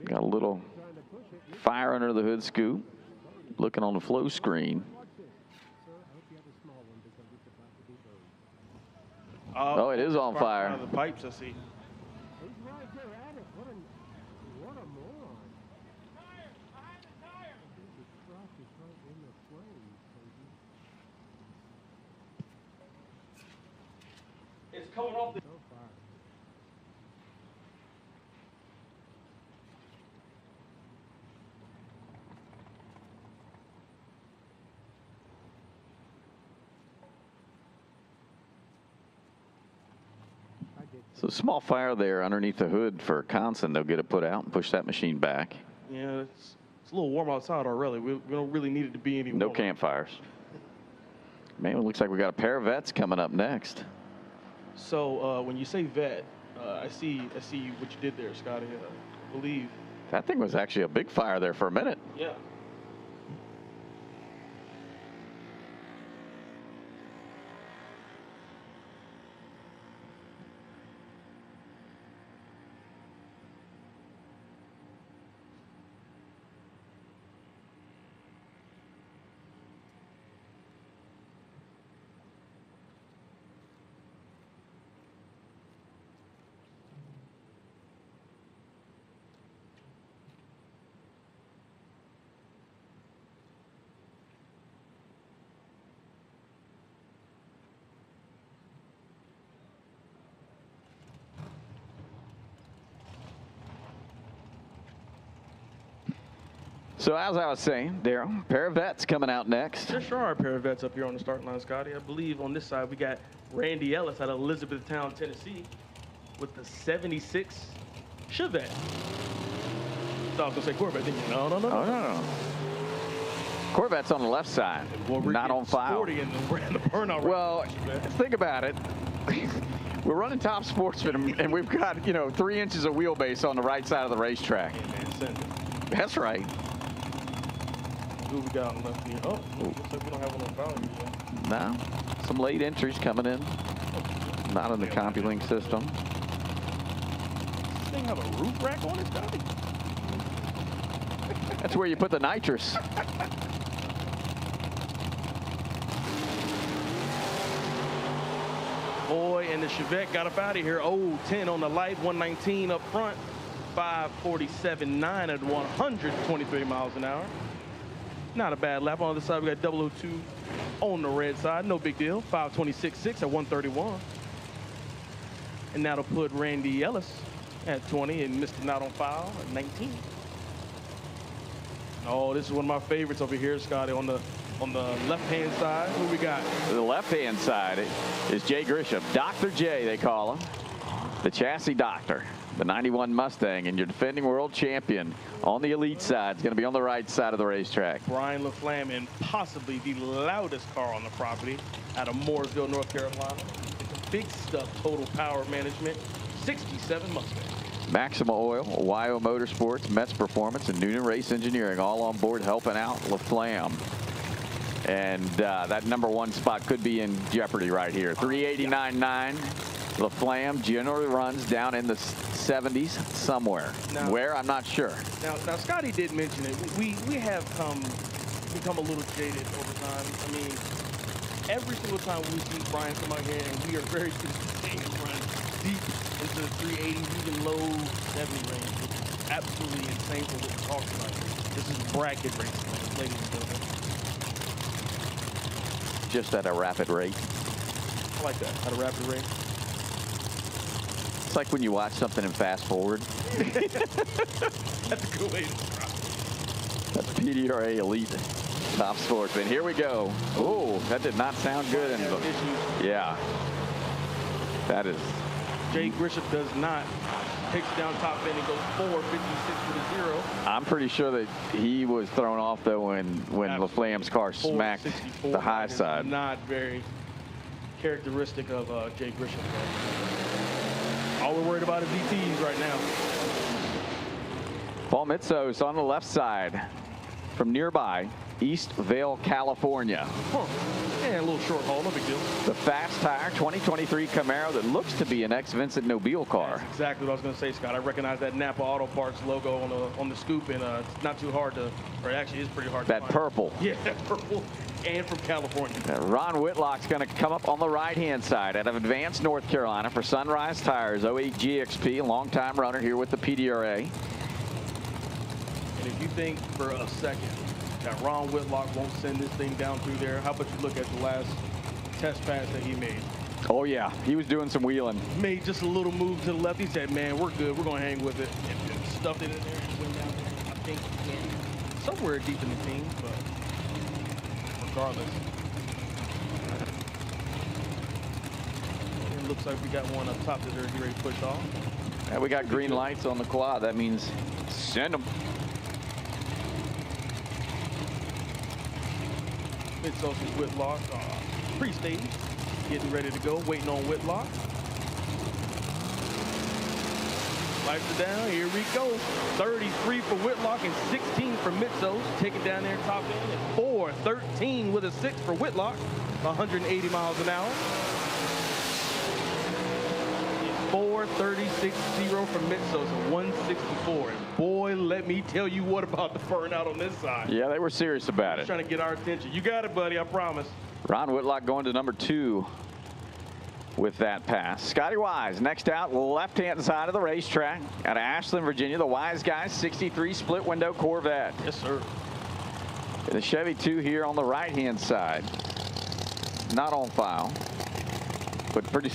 Got a little fire under the hood scoop. Looking on the flow screen. Oh, it is on fire. The pipes, I see. It's coming off the... So small fire there underneath the hood for Conson. They'll get it put out and push that machine back. Yeah, it's a little warm outside already. We don't really need it to be any warmer. No campfires. Man, it looks like we got a pair of vets coming up next. So when you say vet, I see what you did there, Scotty. I believe that thing was actually a big fire there for a minute. Yeah. So as I was saying, Daryl, pair of vets coming out next. There sure are a pair of vets up here on the start line, Scotty. I believe on this side we got Randy Ellis out of Elizabethtown, Tennessee, with the 76 Chevette. So I was gonna say Corvette, didn't you? No. Oh, no. Corvette's on the left side, not on file. In the burnout well, think about it. We're running Top Sportsman, and we've got, 3 inches of wheelbase on the right side of the racetrack. Yeah, man, send it. That's right. Who we got on the left here? Oh, looks like we don't have one on foul here yet. No, some late entries coming in. Not in the CompuLink system. Does this thing have a roof rack on it, Scotty? That's where you put the nitrous. Boy, and the Chevette got up out of here. Oh, 10 on the light, 119 up front. 547.9 at 123 miles an hour. Not a bad lap. On the other side, we got 002 on the red side. No big deal. 526.6 at 131. And that'll put Randy Ellis at 20 and Mr. Not on Foul at 19. Oh, this is one of my favorites over here, Scotty, on the left-hand side. Who we got? The left-hand side is Jay Grisham. Dr. J, they call him. The chassis doctor. The 91 Mustang, and your defending world champion on the elite side is going to be on the right side of the racetrack. Brian LaFlamme in possibly the loudest car on the property out of Mooresville, North Carolina. Big stuff, total power management, 67 Mustang. Maxima Oil, YO Motorsports, Metz Performance, and Noonan Race Engineering all on board helping out LaFlamme. And that #1 spot could be in jeopardy right here. 389.9. LaFlamme generally runs down in the 70s somewhere. Now, where, I'm not sure. Now Scotty did mention it. We have become a little jaded over time. I mean, every single time we see Brian come out here, and we are very used to seeing him run deep into the 380s, even low 70 range, which is absolutely insane for what we're talking about here. This is bracket racing, ladies and gentlemen. Just at a rapid rate. I like that, at a rapid rate. It's like when you watch something and fast forward. That's a good way to describe it. That's PDRA Elite Top Sportsman. Here we go. Oh, that did not sound good. Yeah. That is. Jay Grisham does not. Takes down top end and goes 456 with a 0. I'm pretty sure that he was thrown off, though, when LaFlamme's car smacked the high side. Not very characteristic of Jay Grisham. All we're worried about is ETs right now. Paul Mitzos on the left side from nearby East Vale, California. Huh. And a little short haul, no big deal. The Fast Tire 2023 Camaro that looks to be an ex-Vincent Nobile car. That's exactly what I was going to say, Scott. I recognize that Napa Auto Parts logo on the scoop, and it's not too hard to, or actually it's pretty hard to find. That purple. Yeah, that purple, and from California. Ron Whitlock's going to come up on the right-hand side out of Advanced, North Carolina for Sunrise Tires, 08 GXP, longtime runner here with the PDRA. And if you think for a second that Ron Whitlock won't send this thing down through there, how about you look at the last test pass that he made? Oh, yeah. He was doing some wheeling. Made just a little move to the left. He said, man, we're good. We're going to hang with it. And stuffed it in there and went down there. I think somewhere deep in the team, but regardless. It looks like we got one up top that they're ready to push off. And we got green lights on the quad. That means send them. Mitzos and Whitlock pre-stage, getting ready to go, waiting on Whitlock. Lights are down, here we go. 33 for Whitlock and 16 for Mitzos. Taking down there top end at 4:13 with a 6 for Whitlock, 180 miles an hour. 4:36.0 for Mitzos and 164. And boy, let me tell you what about the burnout on this side. Yeah, they were serious about it. Trying to get our attention. You got it, buddy, I promise. Ron Whitlock going to #2 with that pass. Scotty Wise next out, left-hand side of the racetrack out of Ashland, Virginia. The Wise guys, 63 split window Corvette. Yes, sir. And the Chevy 2 here on the right-hand side. Not on file, but pretty